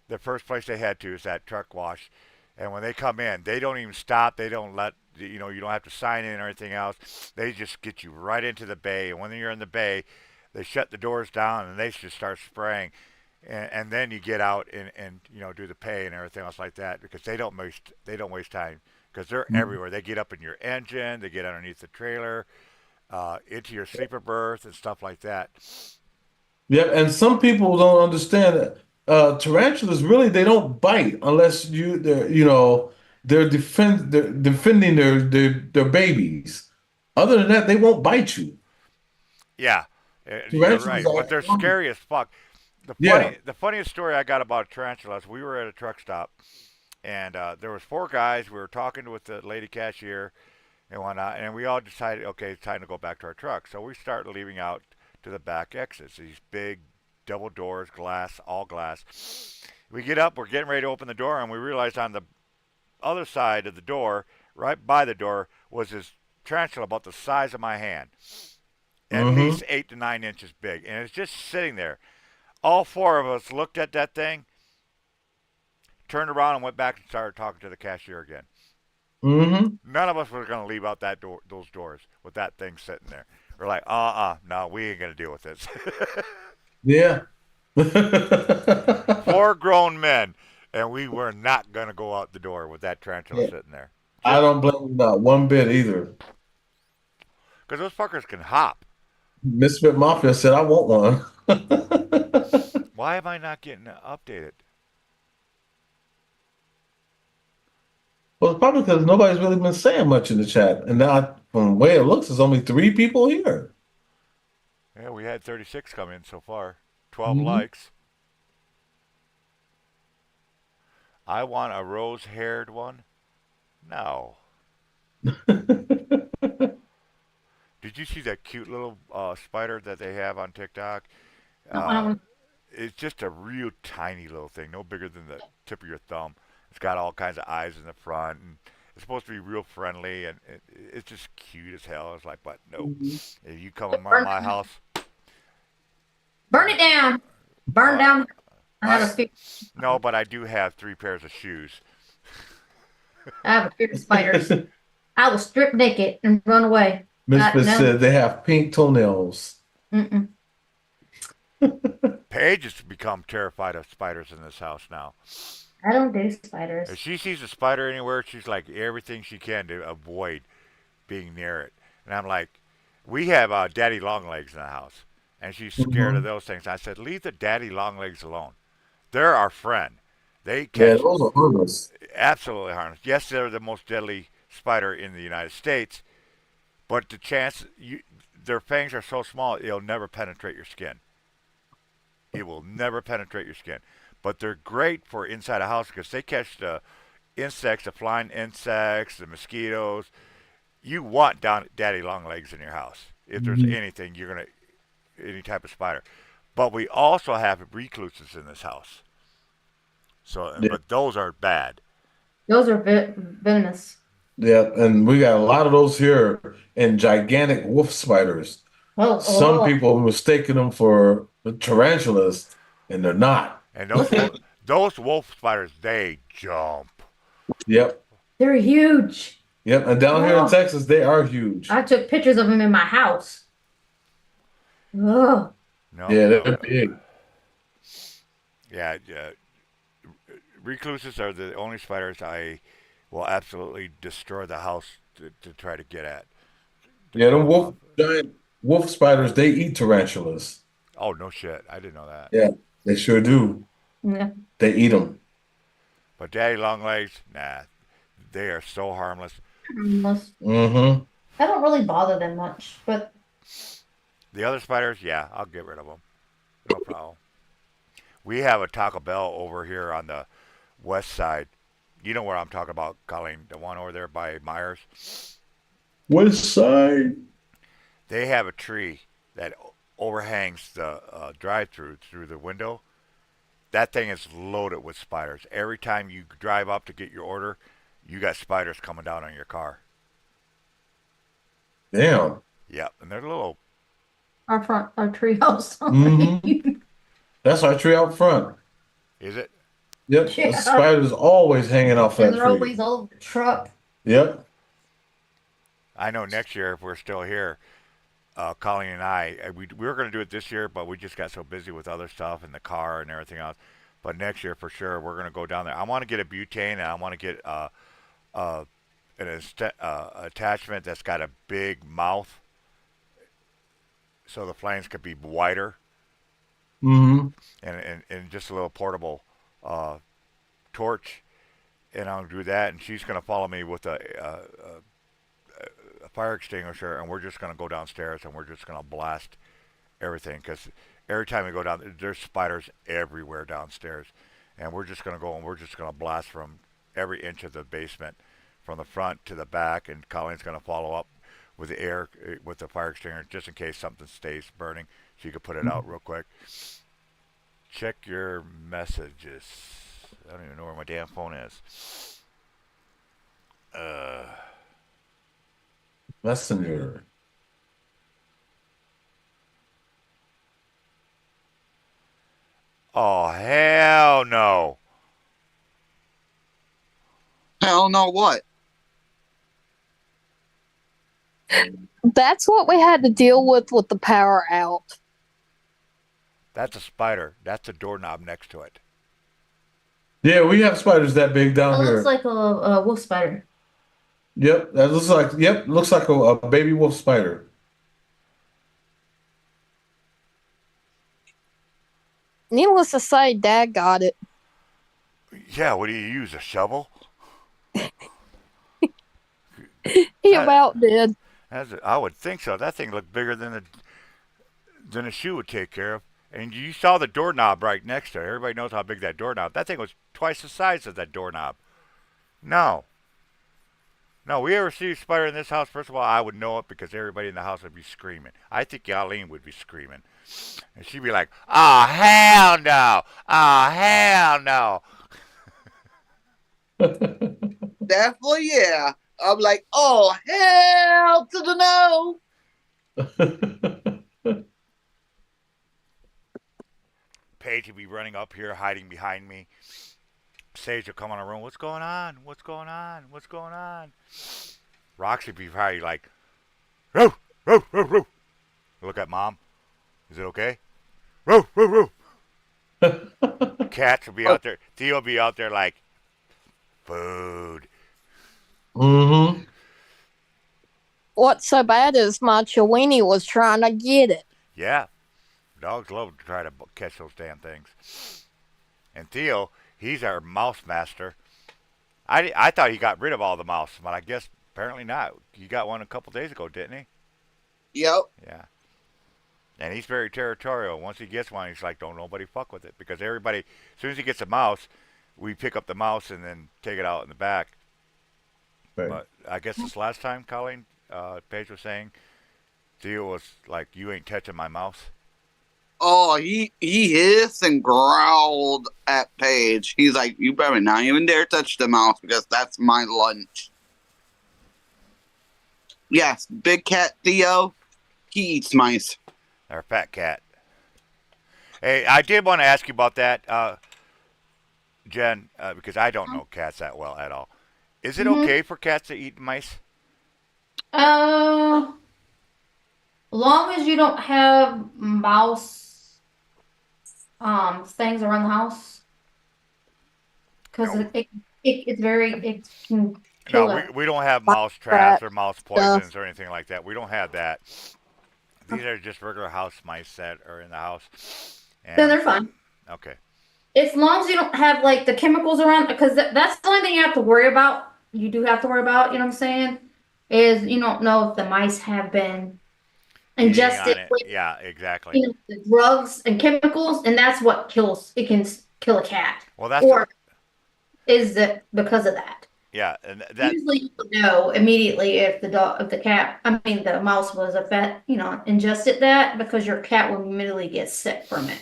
S1: the first place they head to is that truck wash. And when they come in, they don't even stop. They don't let, you don't have to sign in or anything else. They just get you right into the bay. And when you're in the bay, they shut the doors down and they just start spraying. And then you get out and do the pay and everything else like that, because they don't waste time, because they're everywhere. They get up in your engine, they get underneath the trailer, into your sleeper berth and stuff like that.
S5: Yeah, and some people don't understand that tarantulas really they don't bite unless they're defending their babies. Other than that, they won't bite you.
S1: Yeah, you're
S5: Tarantulas
S1: right,
S5: are
S1: but they're scary as fuck. The funniest story I got about tarantulas, we were at a truck stop, and there was 4 guys. We were talking with the lady cashier and whatnot, and we all decided, okay, it's time to go back to our truck. So we started leaving out to the back exits, these big double doors, glass, all glass. We get up, we're getting ready to open the door, and we realize on the other side of the door, right by the door, was this tarantula about the size of my hand, at least 8 to 9 inches big, and it's just sitting there. All 4 of us looked at that thing, turned around, and went back and started talking to the cashier again. None of us were going to leave out those doors with that thing sitting there. We're like, no, we ain't going to deal with this.
S5: Yeah.
S1: 4 grown men, and we were not going to go out the door with that tarantula sitting there.
S5: I don't blame you not one bit either.
S1: Because those fuckers can hop.
S5: Misfit Mafia said, I want one.
S1: Why am I not getting updated?
S5: Well, it's probably because nobody's really been saying much in the chat. And now, from the way it looks, there's only 3 people here.
S1: Yeah, we had 36 come in so far. 12 likes. I want a rose-haired one. No. Did you see that cute little spider that they have on TikTok? It's just a real tiny little thing, no bigger than the tip of your thumb. It's got all kinds of eyes in the front, and it's supposed to be real friendly, and it's just cute as hell. It's like, but no, if you come in my house,
S6: burn it down. Burn down. I have a few.
S1: No, but I do have 3 pairs of shoes.
S6: I have a fear of spiders. I will strip naked and run away.
S5: Misfit
S6: No.
S5: said they have pink toenails.
S6: Mm-mm.
S1: Paige has become terrified of spiders in this house now.
S6: I don't do
S1: If
S6: spiders.
S1: she sees a spider anywhere, she's like everything she can to avoid being near it. And I'm like, we have daddy long legs in the house, and she's scared of
S5: Mhm.
S1: those things. I said, leave the daddy long legs alone. They're our friend. They
S5: Yeah,
S1: catch
S5: those are harmless.
S1: absolutely harmless. Yes, they're the most deadly spider in the United States, but the chance their fangs are so small, it'll never penetrate your skin. It will never penetrate your skin. But they're great for inside a house because they catch the insects, the flying insects, the mosquitoes. You want daddy long legs in your house. If there's
S5: Mhm.
S1: anything, you're gonna any type of spider. But we also have recluses in this house. So,
S5: Yeah,
S1: but those are bad.
S6: Those are venomous.
S5: yeah, and we got a lot of those here, and gigantic wolf spiders.
S6: Oh,
S5: Some
S6: oh.
S5: people mistaken them for tarantulas, and they're not.
S1: And
S6: Look at
S1: those wolf spiders, they jump.
S5: Yep,
S6: They're huge.
S5: yep. And down here in
S6: Oh,
S5: Texas, they are huge.
S6: I took pictures of them in my house. Oh,
S1: No,
S5: Yeah,
S1: no,
S5: they're
S1: no.
S5: big.
S1: Yeah, recluses are the only spiders I will absolutely destroy the house to try to get at, to
S5: Yeah,
S1: kill
S5: them
S1: them off.
S5: giant wolf spiders, they eat tarantulas.
S1: Oh no shit, I didn't know that.
S5: Yeah, they sure do.
S6: yeah.
S5: They eat them.
S1: But daddy long legs, nah, they are so harmless.
S5: Mm-hmm.
S6: I don't really bother them much, but
S1: The other spiders, yeah, I'll get rid of them. No problem. We have a Taco Bell over here on the west side. You know where I'm talking about, Colleen, the one over there by Myers.
S5: West side.
S1: They have a tree that overhangs the drive-through through the window. That thing is loaded with spiders. Every time you drive up to get your order, you got spiders coming down on your car.
S5: Damn.
S1: Yep, and they're little.
S6: our treehouse.
S5: Mm-hmm. That's our tree out front.
S1: Is it?
S5: Yep.
S6: Yeah.
S5: The spider's always hanging off
S6: And
S5: that
S6: they're
S5: tree.
S6: always over the truck.
S5: Yep.
S1: I know next year if we're still here, Colleen and we were going to do it this year, but we just got so busy with other stuff in the car and everything else. But next year for sure we're going to go down there. I want to get a butane and I want to get uh, attachment that's got a big mouth, so the flames could be wider,
S5: Mm-hmm.
S1: and just a little portable uh, torch. And I'll do that, and she's going to follow me with a fire extinguisher, and we're just going to go downstairs and we're just going to blast everything because every time we go down, there's spiders everywhere downstairs, and we're just going to go and we're just going to blast from every inch of the basement, from the front to the back, and Colleen's going to follow up with the air with the fire extinguisher just in case something stays burning. She could put it out real quick. Check your messages. I don't even know where my damn phone is. Uh,
S5: Messenger.
S1: oh hell no!
S9: Hell no, what?
S8: That's what we had to deal with the power out.
S1: That's a spider. That's a doorknob next to it.
S5: Yeah, we have spiders that big down
S6: It
S5: here.
S6: looks like a wolf spider.
S5: Yep, that looks like a baby wolf spider.
S8: Needless to say, Dad got it.
S1: Yeah, what do you use? A shovel?
S8: He about did.
S1: I would think so. That thing looked bigger than a shoe would take care of. And you saw the doorknob right next to it. Everybody knows how big that doorknob. That thing was twice the size of that doorknob. No. No, we ever see a spider in this house, first of all, I would know it because everybody in the house would be screaming. I think Yaleen would be screaming. And she'd be like, oh, hell no. Oh, hell no.
S9: Definitely, yeah. I'm like, oh, hell to the no.
S1: Paige would be running up here, hiding behind me. Sage will come in the room. What's going on? What's going on? What's going on? Roxy be probably like, roo, roo, roo, roo. Look at mom. Is it okay? Roo, roo, roo. Cats will be out there. Theo will be out there like, food.
S5: Mm-hmm.
S8: What's so bad is my Chiweenie was trying to get it.
S1: Yeah. Dogs love to try to catch those damn things. And Theo, he's our mouse master. I thought he got rid of all the mouse, but I guess apparently not. He got one a couple days ago, didn't he?
S9: Yep.
S1: Yeah. And he's very territorial. Once he gets one, he's like, don't nobody fuck with it. Because everybody, as soon as he gets a mouse, we pick up the mouse and then take it out in the back.
S5: Right.
S1: But I guess this last time, Colleen, Paige was saying, Theo was like, you ain't touching my mouse.
S9: Oh, he hissed and growled at Paige. He's like, you better not even dare touch the mouse because that's my lunch. Yes, big cat Theo, he eats mice.
S1: Our fat cat. Hey, I did want to ask you about that, Jen, because I don't know cats that well at all. Is it okay for cats to eat mice?
S6: Long as you don't have mouse things around the house, because
S1: No.
S6: it's very it can kill
S1: No,
S6: it.
S1: we don't have mouse traps or mouse poisons or anything like that. We don't have that. These are just regular house mice that are in the house.
S6: Then
S1: And,
S6: they're fine.
S1: okay.
S6: As long as you don't have like the chemicals around, because that's the only thing you have to worry about. You do have to worry about, you know what I'm saying? Is you don't know if the mice have been
S1: Eating
S6: ingested
S1: on it.
S6: with
S1: Yeah, exactly.
S6: the drugs and chemicals, and that's what kills. It can kill a cat,
S1: Well, that's
S6: or is it because of that?
S1: yeah, and that
S6: Usually, you know immediately if the mouse was ingested that because your cat will immediately get sick from it.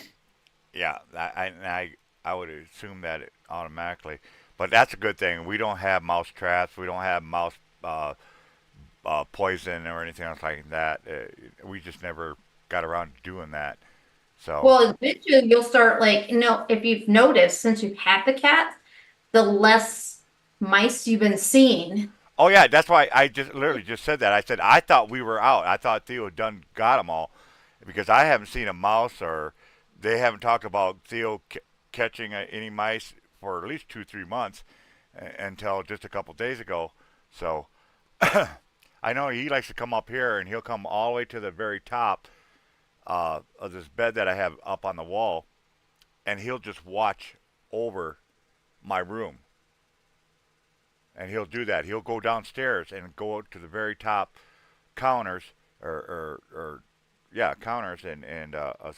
S1: yeah, I would assume that it automatically. But that's a good thing. We don't have mouse traps. We don't have mouse poison or anything else like that. We just never got around to doing that. So
S6: Well, eventually you'll start if you've noticed since you've had the cat, the less mice you've been seeing.
S1: oh yeah, that's why I just literally just said that. I said I thought we were out. I thought Theo done got them all because I haven't seen a mouse or they haven't talked about Theo catching any mice for at least 2 3 months until just a couple days ago. So I know he likes to come up here and he'll come all the way to the very top of this bed that I have up on the wall, and he'll just watch over my room. And he'll do that. He'll go downstairs and go to the very top counters or yeah, counters and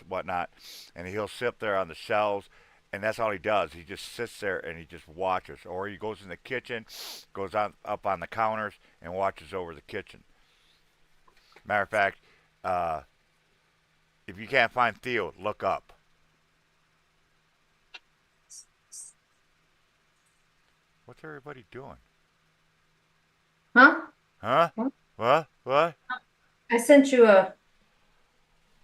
S1: whatnot, and he'll sit there on the shelves, and that's all he does. He just sits there and he just watches, or he goes in the kitchen, goes on up on the counters and watches over the kitchen. Matter of fact, if you can't find Theo, look up. What's everybody doing?
S6: Huh?
S1: Huh?
S6: What?
S1: What?
S6: I sent you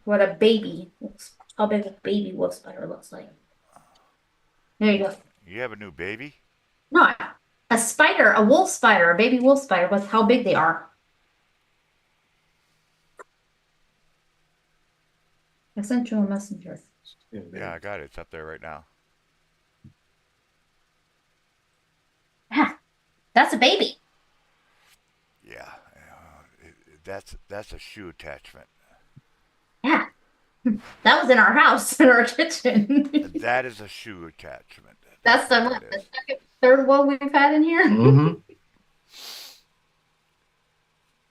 S6: what a baby looks, how big a baby wolf spider looks like. There you go.
S1: You have a new baby?
S6: No, a spider, a wolf spider, a baby wolf spider, with how big they are. I sent you a messenger.
S1: Yeah, I got it. It's up there right now.
S6: Yeah, that's a baby.
S1: Yeah, that's a shoe attachment.
S6: Yeah, that was in our house, in our kitchen.
S1: That is a shoe attachment.
S6: That's the second, third one we've had in here.
S5: Mm-hmm.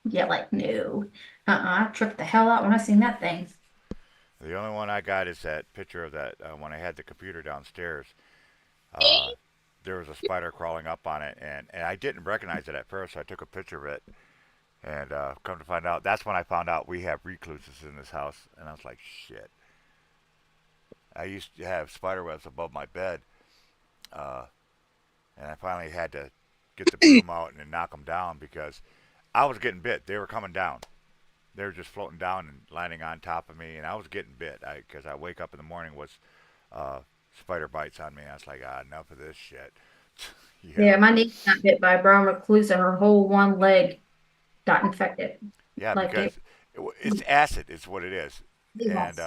S6: Yeah, like no. I tripped the hell out when I seen that thing.
S1: The only one I got is that picture of that when I had the computer downstairs. There was a spider crawling up on it, and I didn't recognize it at first, so I took a picture of it. And come to find out, that's when I found out we have recluses in this house, and I was like, shit. I used to have spider webs above my bed, and I finally had to get the broom out and knock them down because I was getting bit. They were coming down. They were just floating down and landing on top of me, and I was getting bit because I wake up in the morning with spider bites on me. I was like, enough of this shit.
S6: Yeah, my niece got bit by a brown recluse and her whole one leg got infected.
S1: Yeah,
S6: Like
S1: because it's acid is what it is. And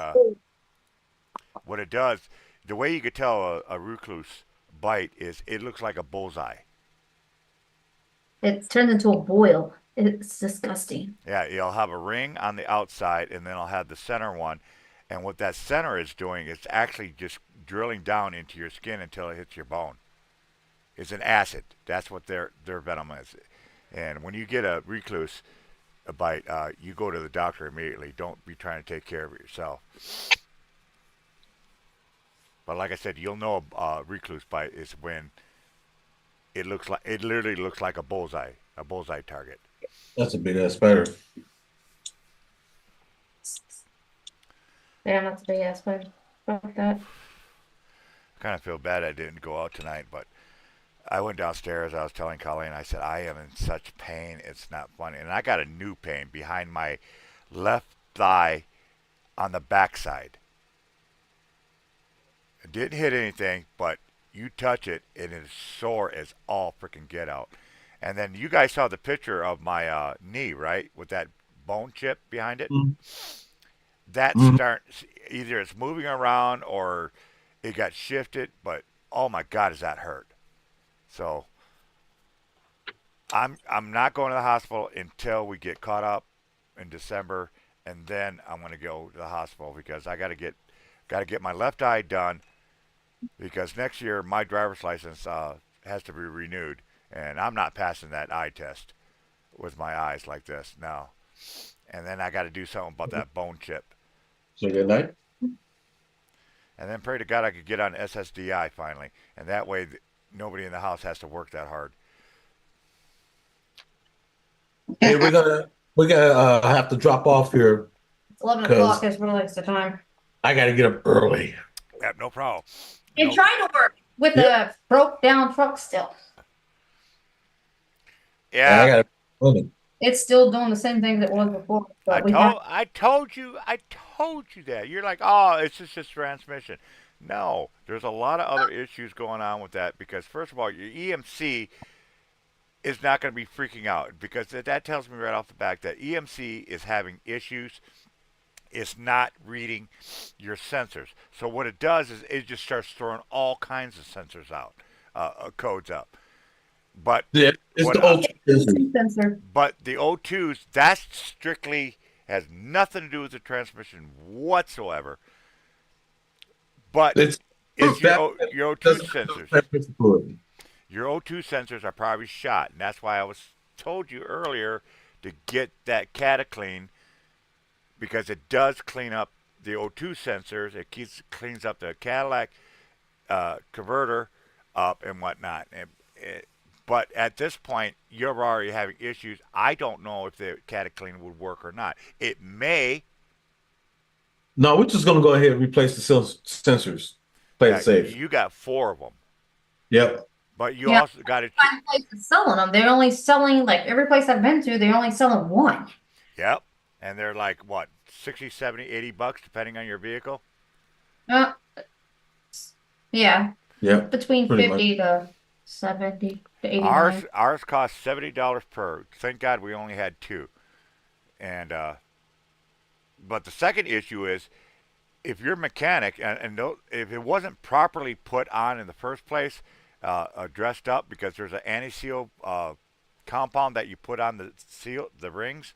S1: what it does, the way you could tell a recluse bite is it looks like a bullseye.
S6: it turns into a boil. It's disgusting.
S1: Yeah, you'll have a ring on the outside, and then I'll have the center one. And what that center is doing is actually just drilling down into your skin until it hits your bone. It's an acid. That's what their venom is. And when you get a recluse a bite, you go to the doctor immediately. Don't be trying to take care of it yourself. But like I said, you'll know a recluse bite is when it literally looks like a bullseye target.
S5: That's a big ass spider.
S6: Yeah, that's a big ass spider. Fuck that.
S1: I kind of feel bad I didn't go out tonight, but I went downstairs. I was telling Colleen, I said, I am in such pain. It's not funny. And I got a new pain behind my left thigh on the backside. It didn't hit anything, but you touch it, and it is sore as all freaking get out. And then you guys saw the picture of my knee, right? With that bone chip behind it.
S5: Mm-hmm.
S1: That starts, either it's moving around or it got shifted, but oh my God, does that hurt? So I'm not going to the hospital until we get caught up in December, and then I'm going to go to the hospital because I got to get my left eye done because next year my driver's license has to be renewed, and I'm not passing that eye test with my eyes like this now. And then I got to do something about that bone chip.
S5: So good night.
S1: And then pray to God I could get on SSDI finally, and that way nobody in the house has to work that hard.
S5: Hey, we're gonna have to drop off here.
S6: It's 11 o'clock is really the time.
S5: I gotta get up early.
S1: Yeah, no problem.
S6: And trying to work with a broke down truck still.
S1: Yeah.
S5: I gotta.
S6: It's still doing the same thing that it was before. But
S1: I told you that. You're like, oh, it's just a transmission. No, there's a lot of other issues going on with that because first of all, your EMC is not going to be freaking out because that tells me right off the bat that EMC is having issues. It's not reading your sensors. So what it does is it just starts throwing all kinds of sensors out, codes up. But
S5: yeah, it's the O2
S6: sensor.
S1: But the O2s, that strictly has nothing to do with the transmission whatsoever. But it's your O2 sensors. Your O2 sensors are probably shot, and that's why I told you earlier to get that Cataclean because it does clean up the O2 sensors. It cleans up the Cadillac converter up and whatnot. But at this point, you're already having issues. I don't know if the Cataclean would work or not. It may.
S5: No, we're just going to go ahead and replace the sensors. Play it safe.
S1: You got 4 of them.
S5: Yep.
S1: But you also got to.
S6: Find places selling them. They're only selling, like every place I've been to, they're only selling one.
S1: Yep. And they're like, what, 60, 70, 80 bucks, depending on your vehicle?
S6: Yeah.
S5: Yep.
S6: Between 50 to 70 to 80.
S1: Ours cost $70 per. Thank God we only had 2. And but the second issue is if you're a mechanic and if it wasn't properly put on in the first place, dressed up because there's an anti-seal compound that you put on the rings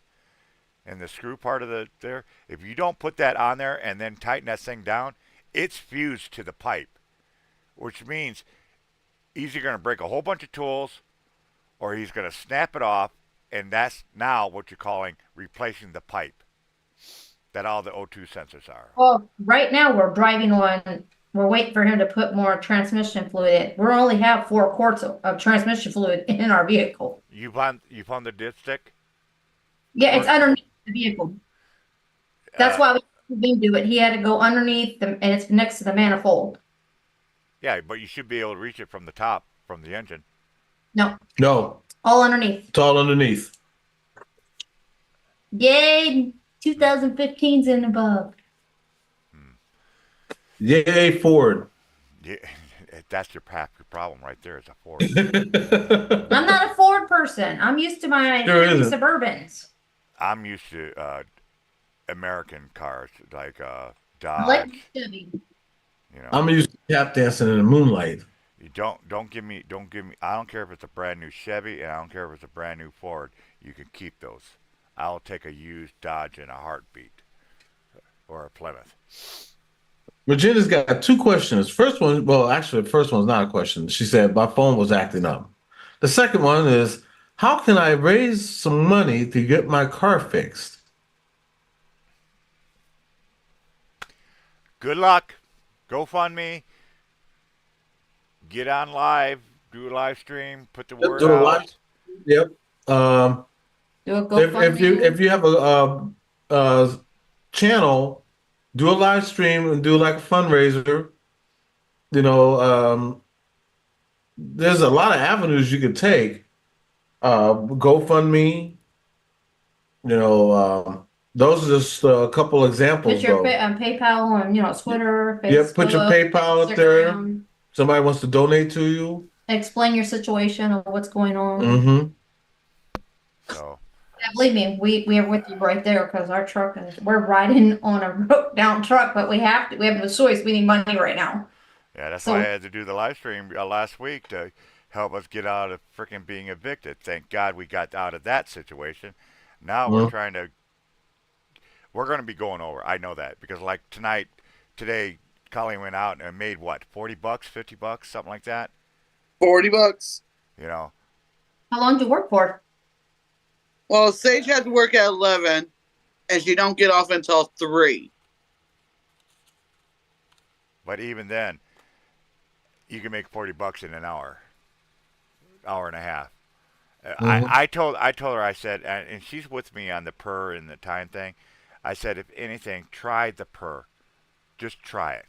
S1: and the screw part of there. If you don't put that on there and then tighten that thing down, it's fused to the pipe, which means either going to break a whole bunch of tools or he's going to snap it off, and that's now what you're calling replacing the pipe that all the O2 sensors are.
S6: Well, right now we're driving on, we're waiting for him to put more transmission fluid in. We only have 4 quarts of transmission fluid in our vehicle.
S1: You found the dipstick?
S6: Yeah, it's underneath the vehicle. That's why we didn't do it. He had to go underneath and it's next to the manifold.
S1: Yeah, but you should be able to reach it from the top, from the engine.
S6: No.
S5: All
S6: underneath.
S5: It's all underneath.
S6: Yay, 2015s and above.
S5: Yay, Ford.
S1: Yeah, That's half your problem right there. Is a Ford.
S6: I'm not a Ford person. I'm used to my
S5: Sure
S6: Chevy
S5: isn't.
S6: Suburbans.
S1: I'm used to American cars like
S6: I like
S1: Dodge.
S6: my Chevy.
S1: You know,
S5: I'm used to tap dancing in the moonlight.
S1: you don't give me. I don't care if it's a brand new Chevy, and I don't care if it's a brand new Ford. You can keep those. I'll take a used Dodge in a heartbeat, or a Plymouth.
S5: Regina's got two questions. First one, well, actually, the first one's not a question. She said, my phone was acting up. The second one is, how can I raise some money to get my car fixed?
S1: Good luck. GoFundMe. Get on live. Do a live stream. Put the word
S5: Do a
S1: out.
S5: live. Yep.
S6: Do a
S5: If you have a channel, do a live stream and do like a fundraiser. You know, there's a lot of avenues you could take. GoFundMe, you know, those are just a couple
S6: Put
S5: examples,
S6: your
S5: though.
S6: PayPal on, Twitter,
S5: Yep, put your
S6: Facebook,
S5: PayPal up there.
S6: Instagram.
S5: Somebody wants to donate to you.
S6: Explain your situation of what's going on.
S5: Mm-hmm.
S1: So
S6: Yeah, believe me, we are with you right there because our truck is we're riding on a broke down truck, but we have no choice. We need money right now.
S1: yeah, that's
S6: So
S1: why I had to do the live stream last week to help us get out of freaking being evicted. Thank God we got out of that situation. Now we're trying to. We're going to be going over. I know that because like today, Colleen went out and made what, $40, $50, something like that.
S9: $40.
S1: You know,
S6: how long do you work for?
S9: Well, Sage had to work at 11, and she don't get off until 3.
S1: but even then, you can make $40 in an hour and a half. I told her I said, and she's with me on the per and the time thing. I said, if anything, try the per. Just try it.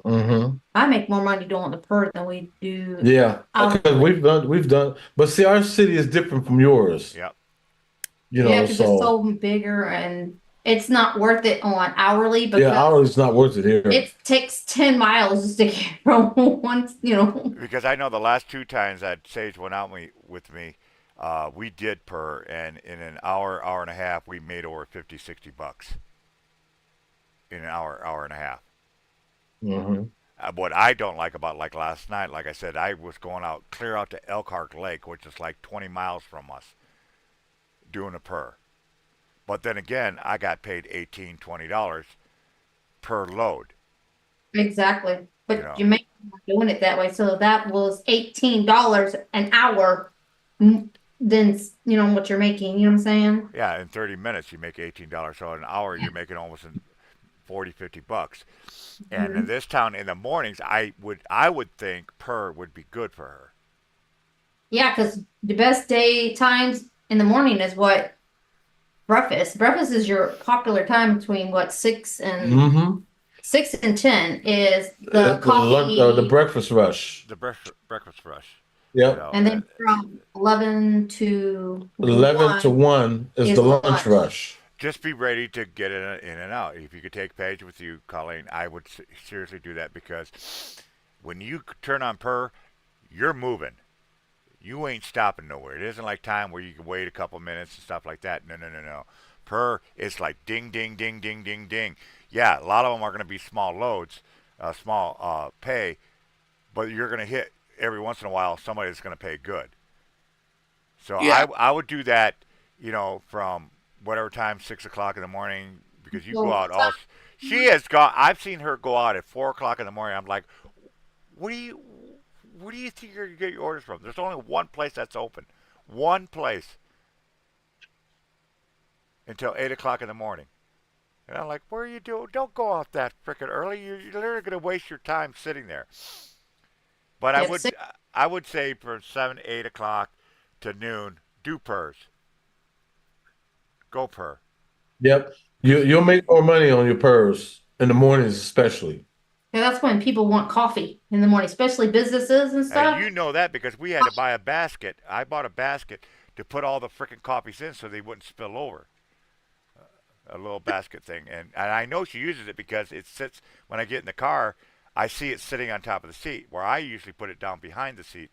S5: Mm-hmm.
S6: I make more money doing the per than we do.
S5: Yeah, because we've done, but see, our city is different from yours.
S1: Yep.
S5: You
S6: Yeah,
S5: know,
S6: because it's so bigger and it's not worth it on hourly because
S5: yeah, hourly's not worth it here.
S6: it takes 10 miles just to get from one.
S1: Because I know the last two times that Sage went out with me, we did per, and in an hour and a half, we made over $50, $60 in an hour and a half.
S5: Mm-hmm.
S1: What I don't like about like last night, like I said, I was going out clear out to Elkhart Lake, which is like 20 miles from us, doing a per. But then again, I got paid $18, $20 per load.
S6: Exactly. But
S1: You know.
S6: you make more doing it that way. So that was $18 an hour than what you're making. You know what I'm saying?
S1: Yeah, in 30 minutes you make $18. So an hour you're making almost $40, $50. And in this town in the mornings, I would think per would be good for her.
S6: Yeah, because the best day times in the morning is what breakfast. Breakfast is your popular time between what 6 and 10 is the coffee.
S5: The breakfast rush.
S1: The breakfast rush.
S5: Yep.
S1: You know,
S6: And then from 11 to
S5: 1 is the lunch rush.
S1: Just be ready to get in and out. If you could take Paige with you, Colleen, I would seriously do that because when you turn on per, you're moving. You ain't stopping nowhere. It isn't like time where you can wait a couple minutes and stuff like that. No. Per, it's like ding, ding, ding, ding, ding, ding. Yeah, a lot of them are going to be small loads, small pay, but you're going to hit every once in a while somebody that's going to pay good. So yeah. I would do that, from whatever time, 6 o'clock in the morning, because you go out all. She has gone. I've seen her go out at 4 o'clock in the morning. I'm like, where do you think you're gonna get your orders from? There's only one place that's open, one place, until 8 o'clock in the morning. And I'm like, what are you doing? Don't go out that frickin' early. You're literally gonna waste your time sitting there. But I would say from 7, 8 o'clock to noon, do pers. Go per.
S5: Yep. You'll make more money on your pers in the mornings, especially.
S6: Yeah, that's when people want coffee in the morning, especially businesses and stuff.
S1: And you know that because we had to buy a basket. I bought a basket to put all the frickin' coffees in so they wouldn't spill over. A little basket thing. And I know she uses it because it sits, when I get in the car, I see it sitting on top of the seat where I usually put it down behind the seat.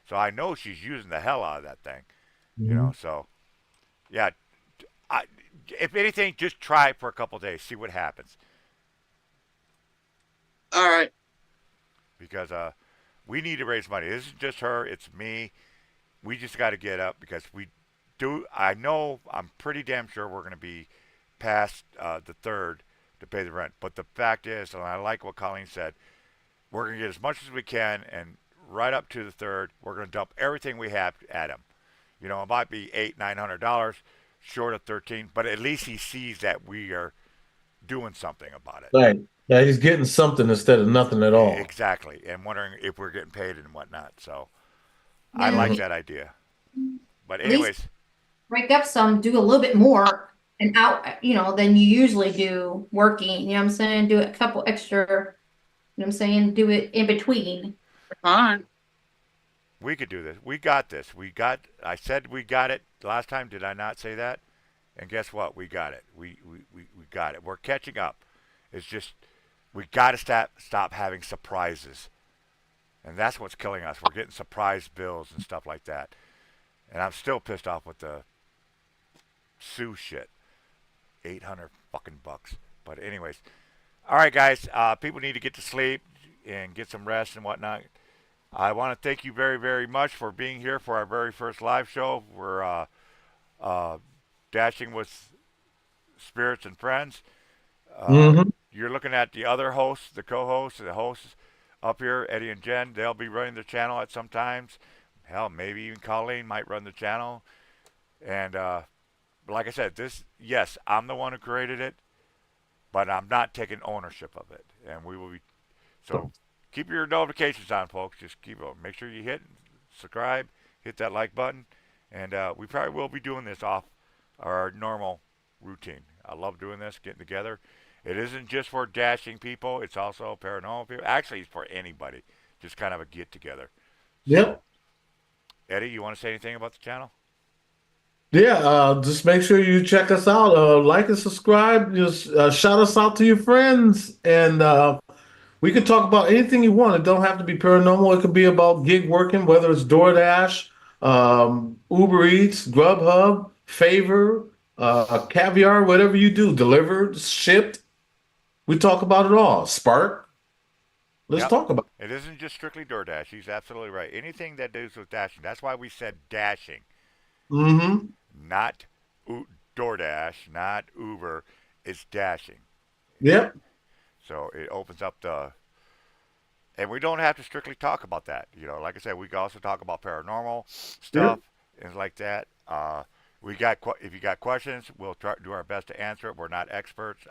S1: So I know she's using the hell out of that thing.
S5: Mhm.
S1: So yeah, I, if anything, just try it for a couple of days, see what happens.
S9: All right.
S1: Because we need to raise money. This isn't just her; it's me. We just got to get up because we do. I know I'm pretty damn sure we're going to be past the third to pay the rent. But the fact is, and I like what Colleen said, we're going to get as much as we can, and right up to the third, we're going to dump everything we have at him. It might be $800-900 short of 13, but at least he sees that we are doing something about it.
S5: Right. Yeah, he's getting something instead of nothing at all.
S1: Exactly, and wondering if we're getting paid and whatnot. So I
S6: Yeah,
S1: like
S5: Mhm.
S1: that idea. But
S6: at least
S1: anyways,
S6: break up some, do a little bit more and out, than you usually do working. You know what I'm saying? Do a couple extra, you know what I'm saying? Do it in between.
S9: Fine.
S1: we could do this. We got this. I said we got it last time. Did I not say that? And guess what? We got it. We got it. We're catching up. It's just we got to stop having surprises, and that's what's killing us. We're getting surprise bills and stuff like that, and I'm still pissed off with the Sue shit. 800 fucking bucks. But anyways, all right, guys. People need to get to sleep and get some rest and whatnot. I want to thank you very, very much for being here for our very first live show. We're uh, dashing with spirits and friends.
S5: Hmm.
S1: You're looking at the other hosts, the co-hosts, the hosts up here, Eddie and Jen. They'll be running the channel at some times. Hell, maybe even Colleen might run the channel. And like I said, yes, I'm the one who created it, but I'm not taking ownership of it. And we will be so. Keep your notifications on, folks. Just make sure you hit subscribe, hit that like button, and we probably will be doing this off our normal routine. I love doing this, getting together. It isn't just for dashing people; it's also paranormal people. Actually, it's for anybody. Just kind of a get together. So,
S5: Yep.
S1: Eddie, you want to say anything about the channel?
S5: Yeah, just make sure you check us out. Like and subscribe. Just shout us out to your friends, and we can talk about anything you want. It don't have to be paranormal. It could be about gig working, whether it's DoorDash, Uber Eats, Grubhub, Favor, Caviar, whatever you do, delivered, shipped. We talk about it all. Spark. Let's
S1: Yep.
S5: talk about
S1: It isn't just strictly DoorDash. He's absolutely right. Anything that deals with dashing. That's why we said dashing.
S5: it. Mm-hmm.
S1: Not DoorDash, not Uber. It's dashing.
S5: Yep.
S1: So it opens up and we don't have to strictly talk about that. Like I said, we can also talk about paranormal stuff
S5: Yep.
S1: and like that. If you got questions, we'll try do our best to answer it. We're not experts.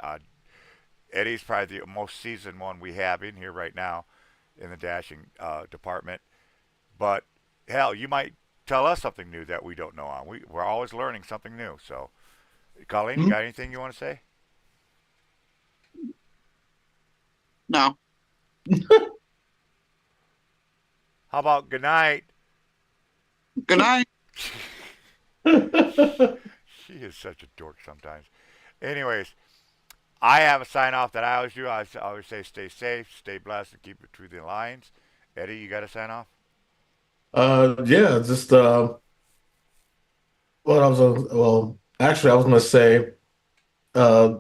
S1: Eddie's probably the most seasoned one we have in here right now in the dashing department. But hell, you might tell us something new that we don't know on. We're always learning something new. So, Colleen, you
S5: Mhm.
S1: got anything you want to say?
S9: No.
S1: How about good night?
S9: Good night.
S1: She is such a dork sometimes. Anyways, I have a sign off that I always do. I always say stay safe, stay blessed, and keep it through the lines. Eddie, you got a sign off?
S5: Yeah, just what I was well, actually I was gonna say, uh,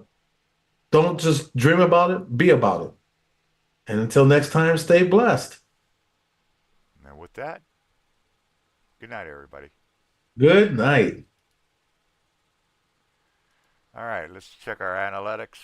S5: don't just dream about it, be about it. And until next time, stay blessed.
S1: And with that, good night, everybody.
S5: Good night.
S1: All right, let's check our analytics.